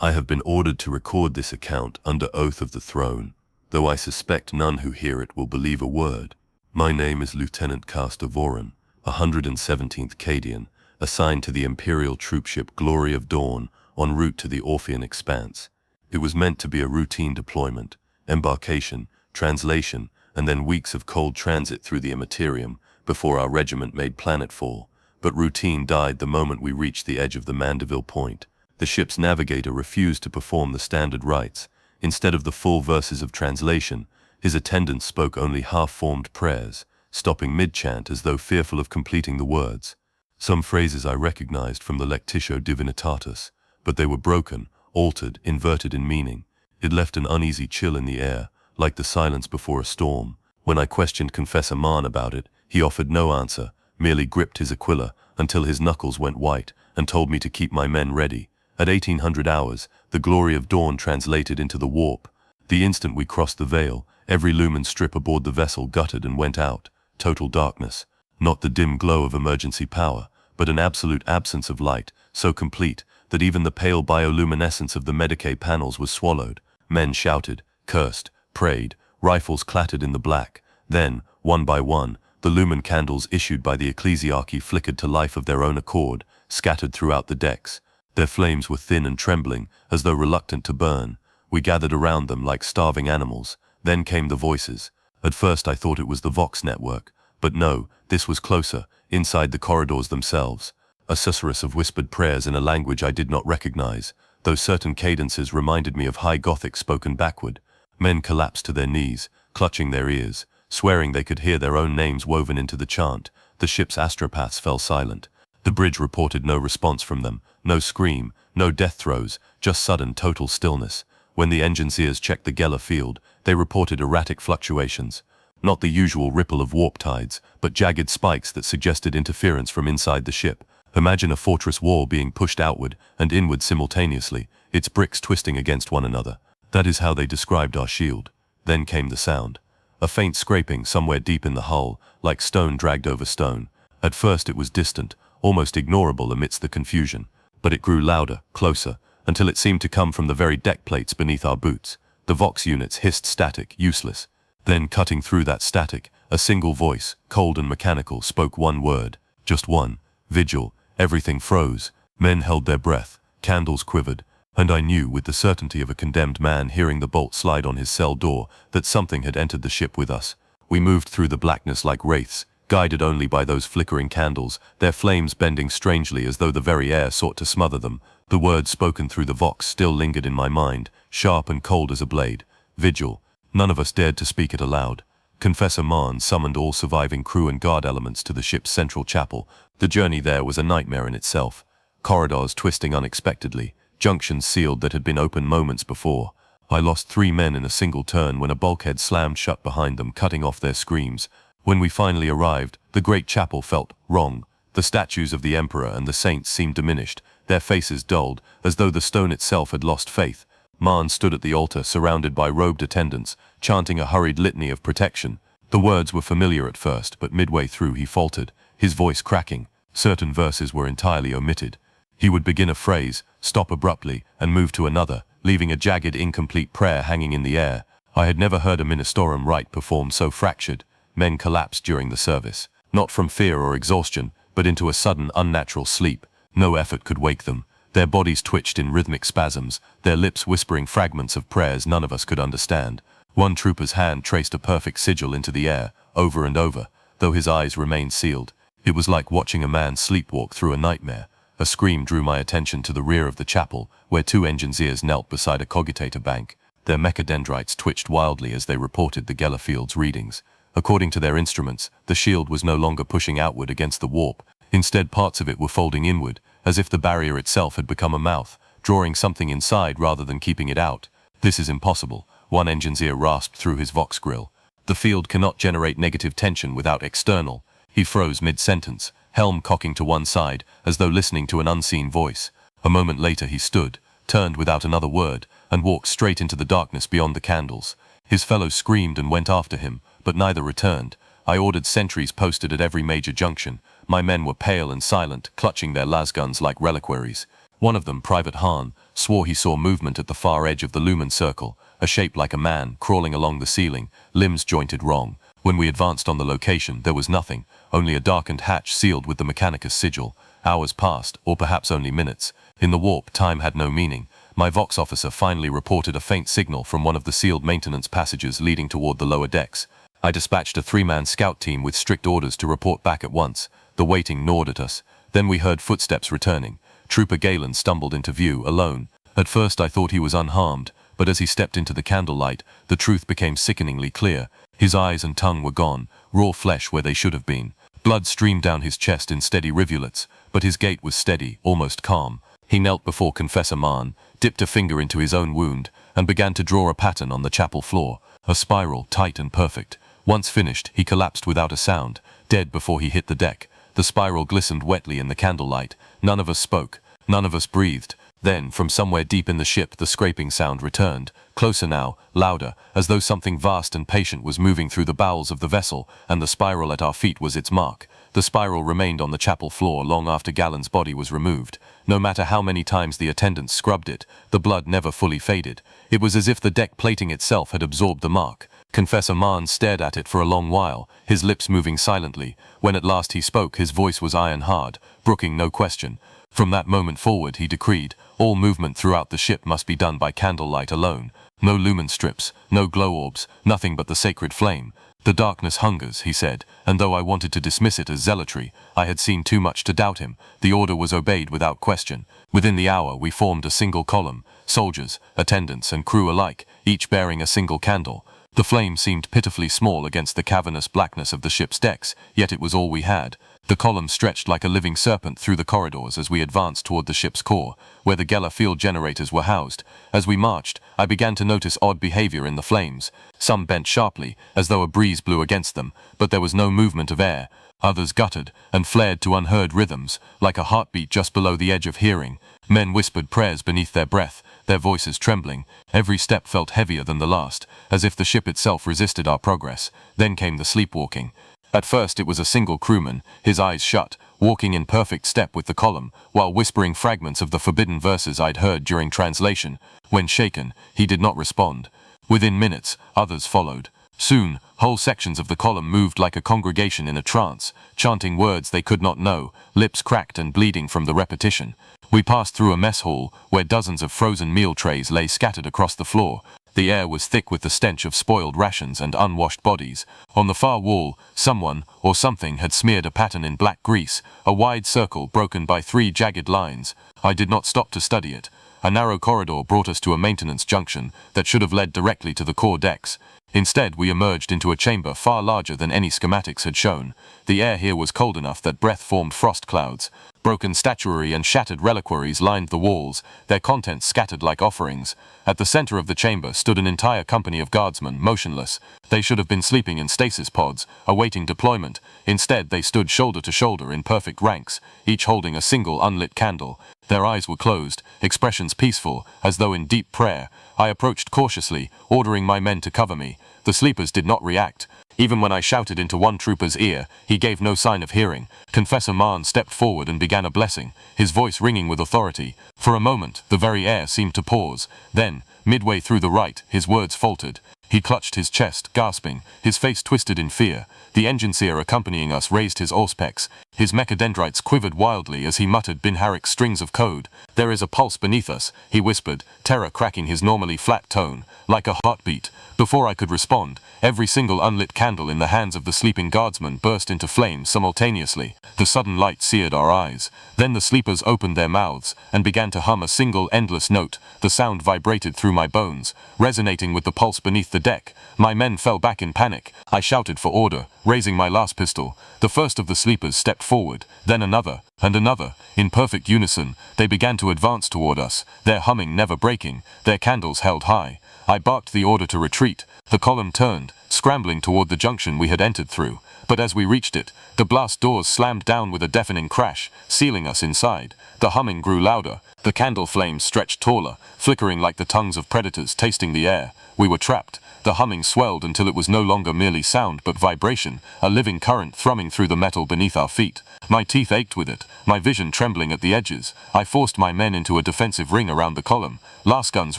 I have been ordered to record this account under oath of the throne, though I suspect none who hear it will believe a word. My name is Lieutenant Castor Voran, 117th Cadian, assigned to the Imperial troopship Glory of Dawn en route to the Orphean Expanse. It was meant to be a routine deployment, embarkation, translation, and then weeks of cold transit through the Immaterium before our regiment made planetfall. But routine died the moment we reached the edge of the Mandeville Point. The ship's navigator refused to perform the standard rites. Instead of the full verses of translation, his attendants spoke only half-formed prayers, stopping mid-chant as though fearful of completing the words. Some phrases I recognized from the Lectitio Divinitatis, but they were broken, altered, inverted in meaning. It left an uneasy chill in the air, like the silence before a storm. When I questioned Confessor Mahn about it, he offered no answer, merely gripped his Aquila until his knuckles went white and told me to keep my men ready. At 1800 hours, the Glory of Dawn translated into the warp. The instant we crossed the veil, every lumen strip aboard the vessel guttered and went out. Total darkness. Not the dim glow of emergency power, but an absolute absence of light, so complete that even the pale bioluminescence of the Medicae panels was swallowed. Men shouted, cursed, prayed, rifles clattered in the black. Then, one by one, the lumen candles issued by the ecclesiarchy flickered to life of their own accord, scattered throughout the decks. Their flames were thin and trembling, as though reluctant to burn. We gathered around them like starving animals. Then came the voices. At first I thought it was the Vox network, but no, this was closer, inside the corridors themselves. A susurrus of whispered prayers in a language I did not recognize, though certain cadences reminded me of High Gothic spoken backward. Men collapsed to their knees, clutching their ears, swearing they could hear their own names woven into the chant. The ship's astropaths fell silent. The bridge reported no response from them, no scream, no death throes, just sudden total stillness. When the engineers checked the Geller field, they reported erratic fluctuations. Not the usual ripple of warp tides, but jagged spikes that suggested interference from inside the ship. Imagine a fortress wall being pushed outward and inward simultaneously, its bricks twisting against one another. That is how they described our shield. Then came the sound. A faint scraping somewhere deep in the hull, like stone dragged over stone. At first it was distant, almost ignorable amidst the confusion, but it grew louder, closer, until it seemed to come from the very deck plates beneath our boots. The Vox units hissed static, useless. Then, cutting through that static, a single voice, cold and mechanical, spoke one word. Just one. Vigil. Everything froze. Men held their breath. Candles quivered. And I knew, with the certainty of a condemned man hearing the bolt slide on his cell door, that something had entered the ship with us. We moved through the blackness like wraiths, guided only by those flickering candles, their flames bending strangely as though the very air sought to smother them. The words spoken through the Vox still lingered in my mind, sharp and cold as a blade. Vigil. None of us dared to speak it aloud. Confessor Mahn summoned all surviving crew and guard elements to the ship's central chapel. The journey there was a nightmare in itself. Corridors twisting unexpectedly, junctions sealed that had been open moments before. I lost 3 men in a single turn when a bulkhead slammed shut behind them, cutting off their screams. When we finally arrived, the great chapel felt wrong. The statues of the Emperor and the saints seemed diminished, their faces dulled, as though the stone itself had lost faith. Mahn stood at the altar surrounded by robed attendants, chanting a hurried litany of protection. The words were familiar at first, but midway through he faltered, his voice cracking. Certain verses were entirely omitted. He would begin a phrase, stop abruptly, and move to another, leaving a jagged, incomplete prayer hanging in the air. I had never heard a ministorum rite performed so fractured. Men collapsed during the service, not from fear or exhaustion, but into a sudden, unnatural sleep. No effort could wake them. Their bodies twitched in rhythmic spasms, their lips whispering fragments of prayers none of us could understand. One trooper's hand traced a perfect sigil into the air, over and over, though his eyes remained sealed. It was like watching a man sleepwalk through a nightmare. A scream drew my attention to the rear of the chapel, where 2 engineers knelt beside a cogitator bank. Their mechadendrites twitched wildly as they reported the Geller field's readings. According to their instruments, the shield was no longer pushing outward against the warp. Instead, parts of it were folding inward, as if the barrier itself had become a mouth, drawing something inside rather than keeping it out. This is impossible, one engineer rasped through his Vox grill. The field cannot generate negative tension without external. He froze mid-sentence, helm cocking to one side, as though listening to an unseen voice. A moment later he stood, turned without another word, and walked straight into the darkness beyond the candles. His fellows screamed and went after him, but neither returned. I ordered sentries posted at every major junction. My men were pale and silent, clutching their lasguns like reliquaries. One of them, Private Hahn, swore he saw movement at the far edge of the lumen circle, a shape like a man crawling along the ceiling, limbs jointed wrong. When we advanced on the location, there was nothing, only a darkened hatch sealed with the Mechanicus sigil. Hours passed, or perhaps only minutes. In the warp, time had no meaning. My Vox officer finally reported a faint signal from one of the sealed maintenance passages leading toward the lower decks. I dispatched a 3-man scout team with strict orders to report back at once. The waiting gnawed at us. Then we heard footsteps returning. Trooper Galen stumbled into view, alone. At first I thought he was unharmed, but as he stepped into the candlelight, the truth became sickeningly clear. His eyes and tongue were gone, raw flesh where they should have been. Blood streamed down his chest in steady rivulets, but his gait was steady, almost calm. He knelt before Confessor Marn, dipped a finger into his own wound, and began to draw a pattern on the chapel floor, a spiral, tight and perfect. Once finished, he collapsed without a sound, dead before he hit the deck. The spiral glistened wetly in the candlelight. None of us spoke. None of us breathed. Then, from somewhere deep in the ship, the scraping sound returned. Closer now, louder, as though something vast and patient was moving through the bowels of the vessel, and the spiral at our feet was its mark. The spiral remained on the chapel floor long after Galen's body was removed. No matter how many times the attendants scrubbed it, the blood never fully faded. It was as if the deck plating itself had absorbed the mark. Confessor Marn stared at it for a long while, his lips moving silently. When at last he spoke, his voice was iron hard, brooking no question. From that moment forward, he decreed, all movement throughout the ship must be done by candlelight alone. No lumen strips, no glow orbs, nothing but the sacred flame. The darkness hungers, he said, and though I wanted to dismiss it as zealotry, I had seen too much to doubt him. The order was obeyed without question. Within the hour, we formed a single column, soldiers, attendants, and crew alike, each bearing a single candle. The flame seemed pitifully small against the cavernous blackness of the ship's decks, yet it was all we had. The column stretched like a living serpent through the corridors as we advanced toward the ship's core, where the Geller field generators were housed. As we marched, I began to notice odd behavior in the flames. Some bent sharply, as though a breeze blew against them, but there was no movement of air. Others guttered and flared to unheard rhythms, like a heartbeat just below the edge of hearing. Men whispered prayers beneath their breath, their voices trembling. Every step felt heavier than the last, as if the ship itself resisted our progress. Then came the sleepwalking. At first it was a single crewman, his eyes shut, walking in perfect step with the column, while whispering fragments of the forbidden verses I'd heard during translation. When shaken, he did not respond. Within minutes, others followed. Soon, whole sections of the column moved like a congregation in a trance, chanting words they could not know, lips cracked and bleeding from the repetition. We passed through a mess hall, where dozens of frozen meal trays lay scattered across the floor. The air was thick with the stench of spoiled rations and unwashed bodies. On the far wall, someone or something had smeared a pattern in black grease, a wide circle broken by 3 jagged lines. I did not stop to study it. A narrow corridor brought us to a maintenance junction that should have led directly to the core decks. Instead, we emerged into a chamber far larger than any schematics had shown. The air here was cold enough that breath formed frost clouds. Broken statuary and shattered reliquaries lined the walls, their contents scattered like offerings. At the center of the chamber stood an entire company of guardsmen, motionless. They should have been sleeping in stasis pods, awaiting deployment. Instead, they stood shoulder to shoulder in perfect ranks, each holding a single unlit candle. Their eyes were closed, expressions peaceful, as though in deep prayer. I approached cautiously, ordering my men to cover me. The sleepers did not react. Even when I shouted into one trooper's ear, he gave no sign of hearing. Confessor Marn stepped forward and began a blessing, his voice ringing with authority. For a moment, the very air seemed to pause. Then, midway through the rite, his words faltered. He clutched his chest, gasping, his face twisted in fear. The engineer accompanying us raised his auspex. His mechadendrites quivered wildly as he muttered Binharic's strings of code. "There is a pulse beneath us," he whispered, terror cracking his normally flat tone, like a heartbeat. Before I could respond, every single unlit candle in the hands of the sleeping guardsman burst into flames simultaneously. The sudden light seared our eyes. Then the sleepers opened their mouths and began to hum a single endless note. The sound vibrated through my bones, resonating with the pulse beneath the deck. My men fell back in panic. I shouted for order, raising my last pistol. The first of the sleepers stepped forward, then another, and another. In perfect unison, they began to advance toward us, their humming never breaking, their candles held high. I barked the order to retreat. The column turned, scrambling toward the junction we had entered through. But as we reached it, the blast doors slammed down with a deafening crash, sealing us inside. The humming grew louder. The candle flames stretched taller, flickering like the tongues of predators tasting the air. We were trapped. The humming swelled until it was no longer merely sound but vibration, a living current thrumming through the metal beneath our feet. My teeth ached with it, my vision trembling at the edges. I forced my men into a defensive ring around the column, lasguns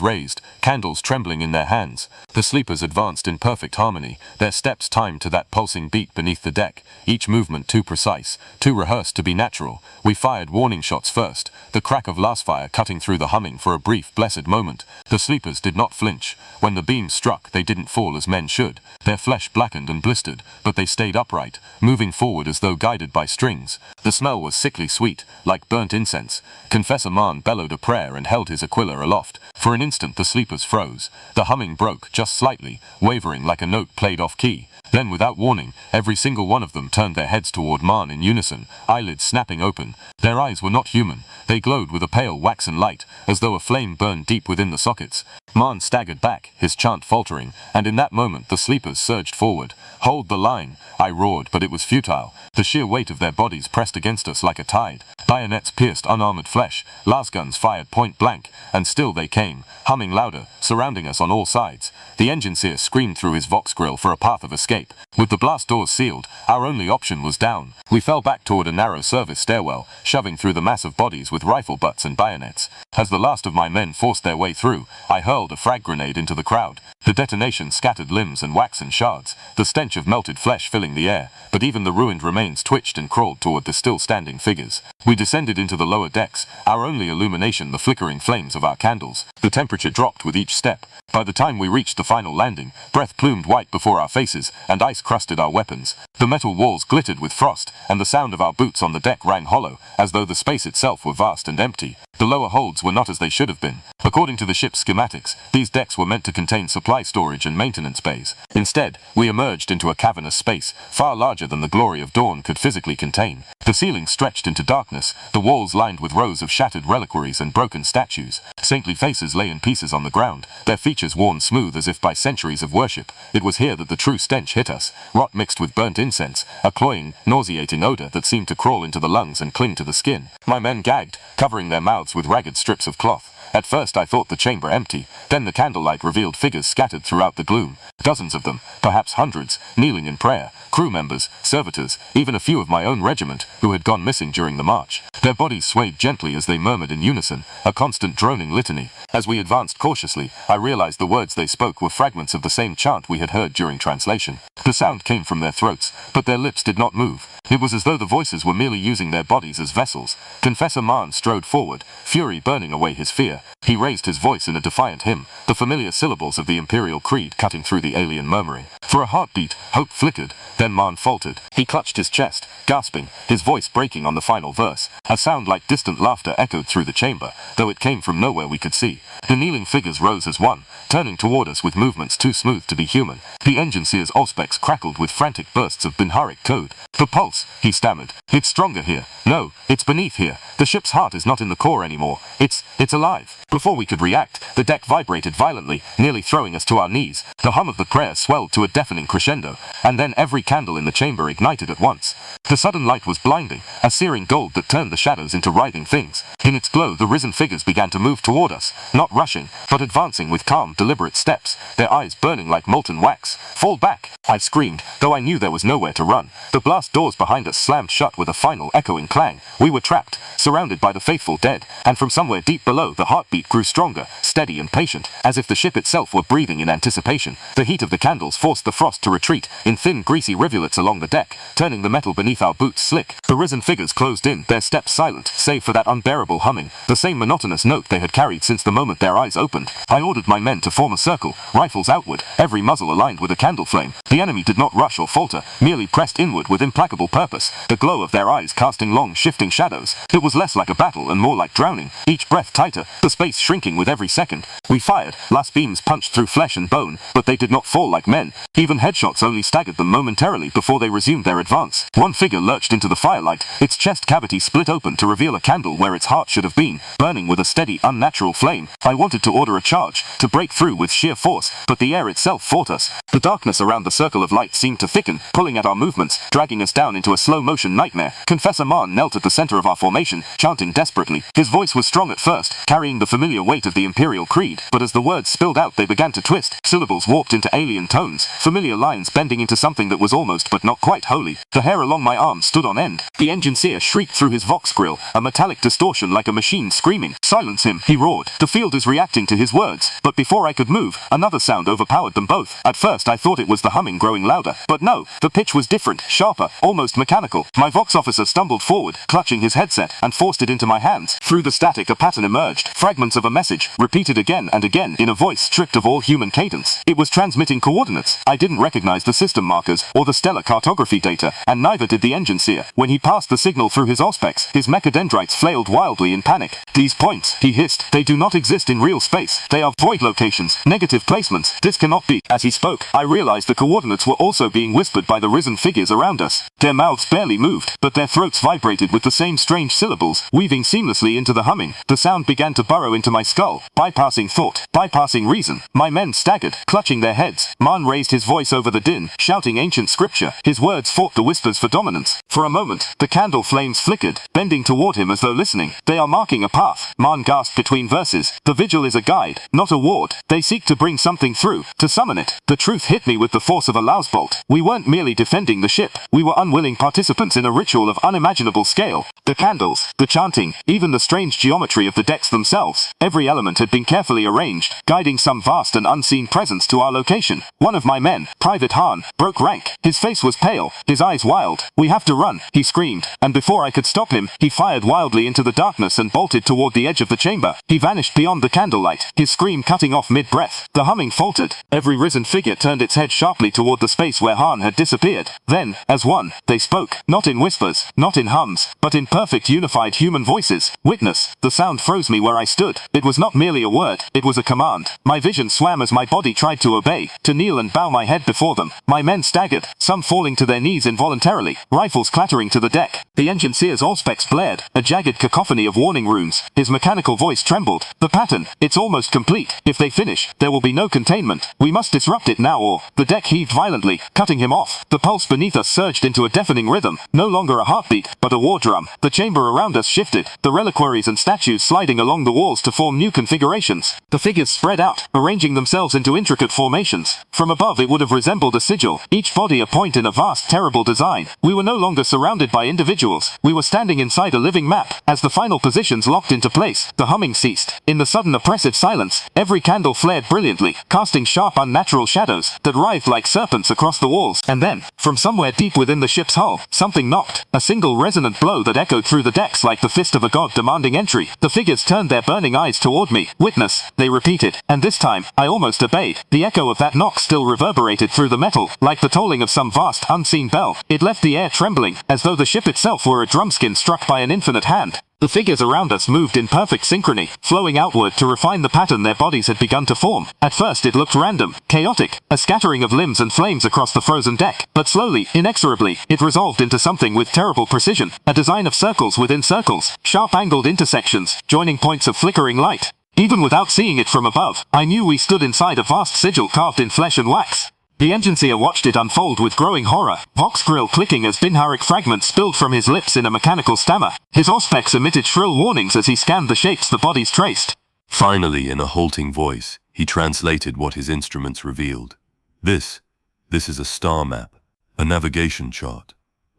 raised, candles trembling in their hands. The sleepers advanced in perfect harmony, their steps timed to that pulsing beat beneath the deck, each movement too precise, too rehearsed to be natural. We fired warning shots first, the crack of lasfire cutting through the humming for a brief, blessed moment. The sleepers did not flinch. When the beam struck, they didn't fall as men should. Their flesh blackened and blistered, but they stayed upright, moving forward as though guided by strings. The smell was sickly sweet, like burnt incense. Confessor Marn bellowed a prayer and held his aquila aloft. For an instant the sleepers froze. The humming broke, just slightly, wavering like a note played off key. Then, without warning, every single one of them turned their heads toward Marn in unison, eyelids snapping open. Their eyes were not human. They glowed with a pale waxen light, as though a flame burned deep within the sockets. Marn staggered back, his chant faltering, and in that moment the sleepers surged forward. "Hold the line!" I roared, but it was futile. The sheer weight of their bodies pressed against us like a tide. Bayonets pierced unarmored flesh, lasguns fired point blank, and still they came, humming louder, surrounding us on all sides. The engine seer screamed through his vox grill for a path of escape. With the blast doors sealed, our only option was down. We fell back toward a narrow service stairwell, shoving through the mass of bodies with rifle butts and bayonets. As the last of my men forced their way through, I hurled a frag grenade into the crowd. The detonation scattered limbs and waxen shards, the stench of melted flesh filling the air, but even the ruined remains twitched and crawled toward the still-standing figures. We descended into the lower decks, our only illumination the flickering flames of our candles. The temperature dropped with each step. By the time we reached the final landing, breath plumed white before our faces, and ice crusted our weapons. The metal walls glittered with frost, and the sound of our boots on the deck rang hollow, as though the space itself were vast and empty. The lower holds were not as they should have been. According to the ship's schematics, these decks were meant to contain supply storage and maintenance bays. Instead, we emerged into a cavernous space, far larger than the glory of dawn could physically contain. The ceiling stretched into darkness, the walls lined with rows of shattered reliquaries and broken statues. Saintly faces lay in pieces on the ground, their features worn smooth as if by centuries of worship. It was here that the true stench hit us, rot mixed with burnt incense, a cloying, nauseating odor that seemed to crawl into the lungs and cling to the skin. My men gagged, covering their mouths with ragged strips of cloth. At first I thought the chamber empty, then the candlelight revealed figures scattered throughout the gloom. Dozens of them, perhaps hundreds, kneeling in prayer, crew members, servitors, even a few of my own regiment, who had gone missing during the march. Their bodies swayed gently as they murmured in unison, a constant droning litany. As we advanced cautiously, I realized the words they spoke were fragments of the same chant we had heard during translation. The sound came from their throats, but their lips did not move. It was as though the voices were merely using their bodies as vessels. Confessor Marn strode forward, fury burning away his fear. He raised his voice in a defiant hymn, the familiar syllables of the Imperial Creed cutting through the alien murmuring. For a heartbeat, hope flickered, then Marn faltered. He clutched his chest, gasping, his voice breaking on the final verse. A sound like distant laughter echoed through the chamber, though it came from nowhere we could see. The kneeling figures rose as one, turning toward us with movements too smooth to be human. The engine seer's auspex crackled with frantic bursts of Binharic code. "The pulse," he stammered. "It's stronger here. No, it's beneath here. The ship's heart is not in the core anymore. It's alive." Before we could react, the deck vibrated violently, nearly throwing us to our knees. The hum of the prayer swelled to a deafening crescendo, and then every candle in the chamber ignited at once. The sudden light was blinding, a searing gold that turned the shadows into writhing things. In its glow, the risen figures began to move toward us, not rushing, but advancing with calm, deliberate steps, their eyes burning like molten wax. "Fall back!" I screamed, though I knew there was nowhere to run. The blast doors behind us slammed shut with a final echoing clang. We were trapped, surrounded by the faithful dead, and from somewhere deep below, the heartbeat grew stronger, steady and patient, as if the ship itself were breathing in anticipation. The heat of the candles forced the frost to retreat in thin, greasy rivulets along the deck, turning the metal beneath our boots slick. The risen figures closed in, their steps silent, save for that unbearable humming, the same monotonous note they had carried since the moment their eyes opened. I ordered my men to form a circle, rifles outward, every muzzle aligned with a candle flame. The enemy did not rush or falter, merely pressed inward with implacable purpose, the glow of their eyes casting long, shifting shadows. It was less like a battle and more like drowning, each breath tighter, the space shrinking with every second. We fired, last beams punched through flesh and bone, but they did not fall like men. Even headshots only staggered them momentarily before they resumed their advance. One figure figure lurched into the firelight, its chest cavity split open to reveal a candle where its heart should have been, burning with a steady, unnatural flame. I wanted to order a charge, to break through with sheer force, but the air itself fought us. The darkness around the circle of light seemed to thicken, pulling at our movements, dragging us down into a slow-motion nightmare. Confessor Marn knelt at the center of our formation, chanting desperately. His voice was strong at first, carrying the familiar weight of the Imperial Creed, but as the words spilled out they began to twist, syllables warped into alien tones, familiar lines bending into something that was almost but not quite holy. The hair along my arm stood on end. The engine seer shrieked through his vox grill, a metallic distortion like a machine screaming. "Silence him," he roared. "The field is reacting to his words." But before I could move, another sound overpowered them both. At first I thought it was the humming growing louder, but no, the pitch was different, sharper, almost mechanical. My vox officer stumbled forward, clutching his headset, and forced it into my hands. Through the static a pattern emerged, fragments of a message, repeated again and again in a voice stripped of all human cadence. It was transmitting coordinates. I didn't recognize the system markers or the stellar cartography data, and neither did the engine seer. When he passed the signal through his auspex, his mechadendrites flailed wildly in panic. "These points," he hissed, "they do not exist in real space. They are void locations, negative placements. This cannot be." As he spoke, I realized the coordinates were also being whispered by the risen figures around us. Their mouths barely moved, but their throats vibrated with the same strange syllables, weaving seamlessly into the humming. The sound began to burrow into my skull, bypassing thought, bypassing reason. My men staggered, clutching their heads. Marn raised his voice over the din, shouting ancient scripture. His words fought the whispers for dominance. For a moment, the candle flames flickered, bending toward him as though listening. "They are marking a path," Marn gasped between verses. "The vigil is a guide, not a ward. They seek to bring something through, to summon it." The truth hit me with the force of a lousebolt. We weren't merely defending the ship. We were unwilling participants in a ritual of unimaginable scale. The candles, the chanting, even the strange geometry of the decks themselves. Every element had been carefully arranged, guiding some vast and unseen presence to our location. One of my men, Private Hahn, broke rank. His face was pale, his eyes wild. "We have to run," he screamed, and before I could stop him, he fired wildly into the darkness and bolted toward the edge of the chamber. He vanished beyond the candlelight, his scream cutting off mid-breath. The humming faltered. Every risen figure turned its head sharply toward the space where Hahn had disappeared. Then, as one, they spoke, not in whispers, not in hums, but in perfect unified human voices. "Witness." The sound froze me where I stood. It was not merely a word, it was a command. My vision swam as my body tried to obey, to kneel and bow my head before them. My men staggered, some falling to their knees involuntarily, rifles clattering to the deck. The engine seer's auspex blared, a jagged cacophony of warning runes. His mechanical voice trembled. "The pattern, it's almost complete. If they finish, there will be no containment. We must disrupt it now or..." The deck heaved violently, cutting him off. The pulse beneath us surged into a deafening rhythm, no longer a heartbeat, but a war drum. The chamber around us shifted, the reliquaries and statues sliding along the walls to form new configurations. The figures spread out, arranging themselves into intricate formations. From above it would have resembled a sigil, each body a point in a vast, terrible design. We were no longer surrounded by individuals. We were standing inside a living map. As the final positions locked into place, the humming ceased. In the sudden oppressive silence, every candle flared brilliantly, casting sharp unnatural shadows that writhed like serpents across the walls. And then, from somewhere deep within the ship's hull, something knocked. A single resonant blow that echoed through the decks like the fist of a god demanding entry. The figures turned their burning eyes toward me. "Witness," they repeated, and this time, I almost obeyed. The echo of that knock still reverberated through the metal, like the tolling of some vast, unseen bell. It left the air trembling, as though the ship itself were a drumskin struck by an infinite hand. The figures around us moved in perfect synchrony, flowing outward to refine the pattern their bodies had begun to form. At first it looked random, chaotic, a scattering of limbs and flames across the frozen deck. But slowly, inexorably, it resolved into something with terrible precision, a design of circles within circles, sharp-angled intersections, joining points of flickering light. Even without seeing it from above, I knew we stood inside a vast sigil carved in flesh and wax. The engine seer watched it unfold with growing horror, vox grill clicking as binharic fragments spilled from his lips in a mechanical stammer. His auspex emitted shrill warnings as he scanned the shapes the bodies traced. Finally, in a halting voice, he translated what his instruments revealed. This is a star map, a navigation chart,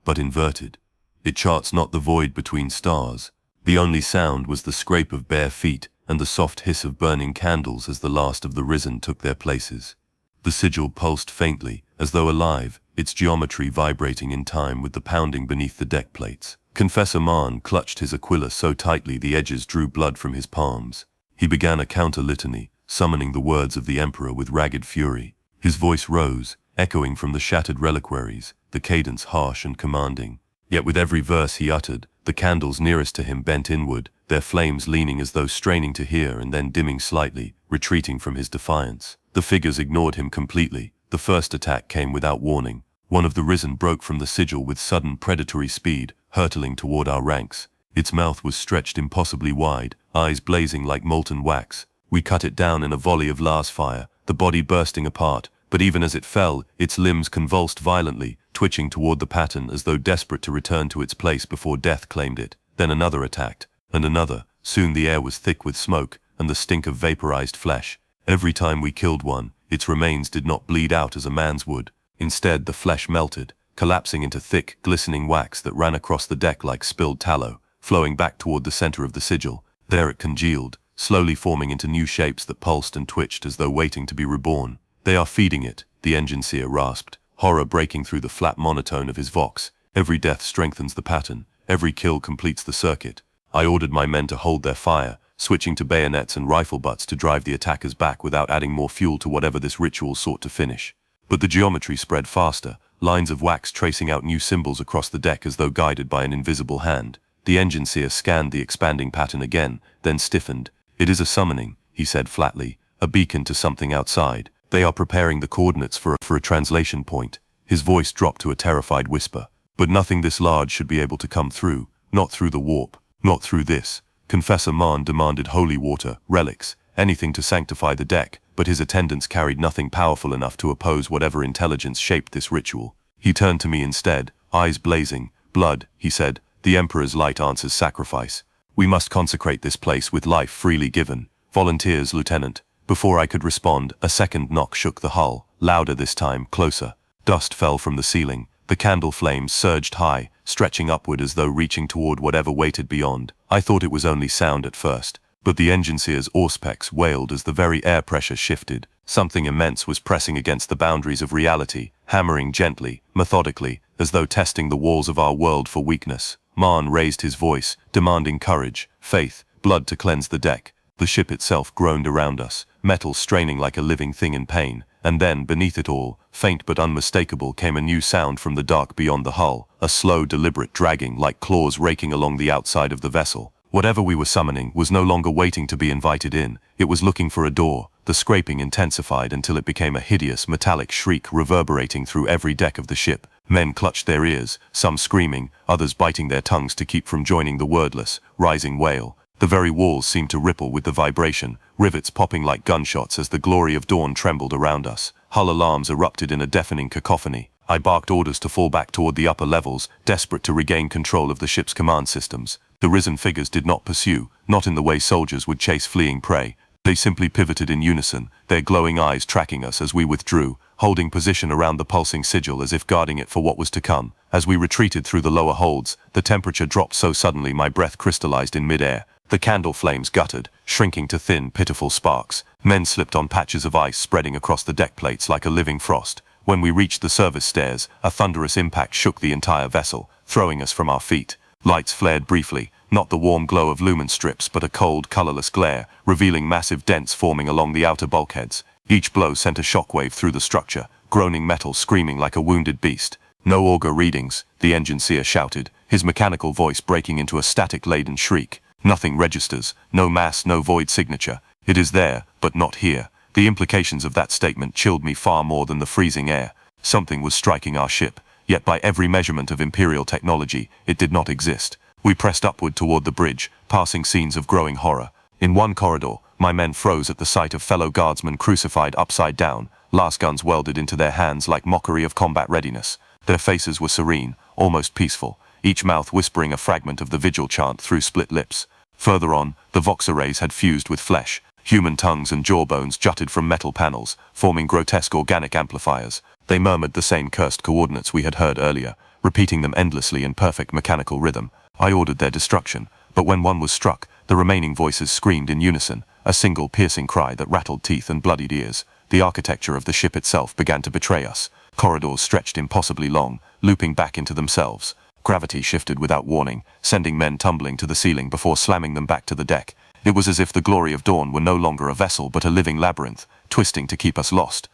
but inverted. It charts not the void between stars. The only sound was the scrape of bare feet and the soft hiss of burning candles as the last of the risen took their places. The sigil pulsed faintly, as though alive, its geometry vibrating in time with the pounding beneath the deck plates. Confessor Marn clutched his aquila so tightly the edges drew blood from his palms. He began a counter-litany, summoning the words of the Emperor with ragged fury. His voice rose, echoing from the shattered reliquaries, the cadence harsh and commanding. Yet with every verse he uttered, the candles nearest to him bent inward, their flames leaning as though straining to hear and then dimming slightly, retreating from his defiance. The figures ignored him completely. The first attack came without warning. One of the risen broke from the sigil with sudden predatory speed, hurtling toward our ranks. Its mouth was stretched impossibly wide, eyes blazing like molten wax. We cut it down in a volley of las fire, the body bursting apart, but even as it fell, its limbs convulsed violently, twitching toward the pattern as though desperate to return to its place before death claimed it. Then another attacked, and another. Soon the air was thick with smoke, and the stink of vaporized flesh. Every time we killed one, its remains did not bleed out as a man's would. Instead, the flesh melted, collapsing into thick, glistening wax that ran across the deck like spilled tallow, flowing back toward the center of the sigil. There it congealed, slowly forming into new shapes that pulsed and twitched as though waiting to be reborn. "They are feeding it," the engine seer rasped, horror breaking through the flat monotone of his vox. "Every death strengthens the pattern. Every kill completes the circuit." I ordered my men to hold their fire, switching to bayonets and rifle butts to drive the attackers back without adding more fuel to whatever this ritual sought to finish. But the geometry spread faster, lines of wax tracing out new symbols across the deck as though guided by an invisible hand. The engine seer scanned the expanding pattern again, then stiffened. "It is a summoning," he said flatly, "a beacon to something outside. They are preparing the coordinates for a translation point." His voice dropped to a terrified whisper. "But nothing this large should be able to come through, not through the warp, not through this." Confessor Mahn demanded holy water, relics, anything to sanctify the deck, but his attendants carried nothing powerful enough to oppose whatever intelligence shaped this ritual. He turned to me instead, eyes blazing. "Blood," he said, "the Emperor's light answers sacrifice. We must consecrate this place with life freely given. Volunteers, Lieutenant." Before I could respond, a second knock shook the hull, louder this time, closer. Dust fell from the ceiling. The candle flames surged high, stretching upward as though reaching toward whatever waited beyond. I thought it was only sound at first, but the engine seer's auspex wailed as the very air pressure shifted. Something immense was pressing against the boundaries of reality, hammering gently, methodically, as though testing the walls of our world for weakness. Mahn raised his voice, demanding courage, faith, blood to cleanse the deck. The ship itself groaned around us, metal straining like a living thing in pain. And then, beneath it all, faint but unmistakable, came a new sound from the dark beyond the hull, a slow, deliberate dragging like claws raking along the outside of the vessel. Whatever we were summoning was no longer waiting to be invited in. It was looking for a door. The scraping intensified until it became a hideous, metallic shriek reverberating through every deck of the ship. Men clutched their ears, some screaming, others biting their tongues to keep from joining the wordless, rising wail. The very walls seemed to ripple with the vibration, rivets popping like gunshots as the glory of dawn trembled around us. Hull alarms erupted in a deafening cacophony. I barked orders to fall back toward the upper levels, desperate to regain control of the ship's command systems. The risen figures did not pursue, not in the way soldiers would chase fleeing prey. They simply pivoted in unison, their glowing eyes tracking us as we withdrew, holding position around the pulsing sigil as if guarding it for what was to come. As we retreated through the lower holds, the temperature dropped so suddenly my breath crystallized in midair. The candle flames guttered, shrinking to thin, pitiful sparks. Men slipped on patches of ice spreading across the deck plates like a living frost. When we reached the service stairs, a thunderous impact shook the entire vessel, throwing us from our feet. Lights flared briefly, not the warm glow of lumen strips but a cold, colorless glare, revealing massive dents forming along the outer bulkheads. Each blow sent a shockwave through the structure, groaning metal screaming like a wounded beast. "No auger readings," the engine seer shouted, his mechanical voice breaking into a static-laden shriek. "Nothing registers, no mass, no void signature. It is there, but not here." The implications of that statement chilled me far more than the freezing air. Something was striking our ship, yet by every measurement of Imperial technology, it did not exist. We pressed upward toward the bridge, passing scenes of growing horror. In one corridor, my men froze at the sight of fellow guardsmen crucified upside down, las guns welded into their hands like mockery of combat readiness. Their faces were serene, almost peaceful, each mouth whispering a fragment of the vigil chant through split lips. Further on, the vox arrays had fused with flesh. Human tongues and jawbones jutted from metal panels, forming grotesque organic amplifiers. They murmured the same cursed coordinates we had heard earlier, repeating them endlessly in perfect mechanical rhythm. I ordered their destruction, but when one was struck, the remaining voices screamed in unison, a single piercing cry that rattled teeth and bloodied ears. The architecture of the ship itself began to betray us. Corridors stretched impossibly long, looping back into themselves. Gravity shifted without warning, sending men tumbling to the ceiling before slamming them back to the deck. It was as if the glory of dawn were no longer a vessel but a living labyrinth, twisting to keep us lost.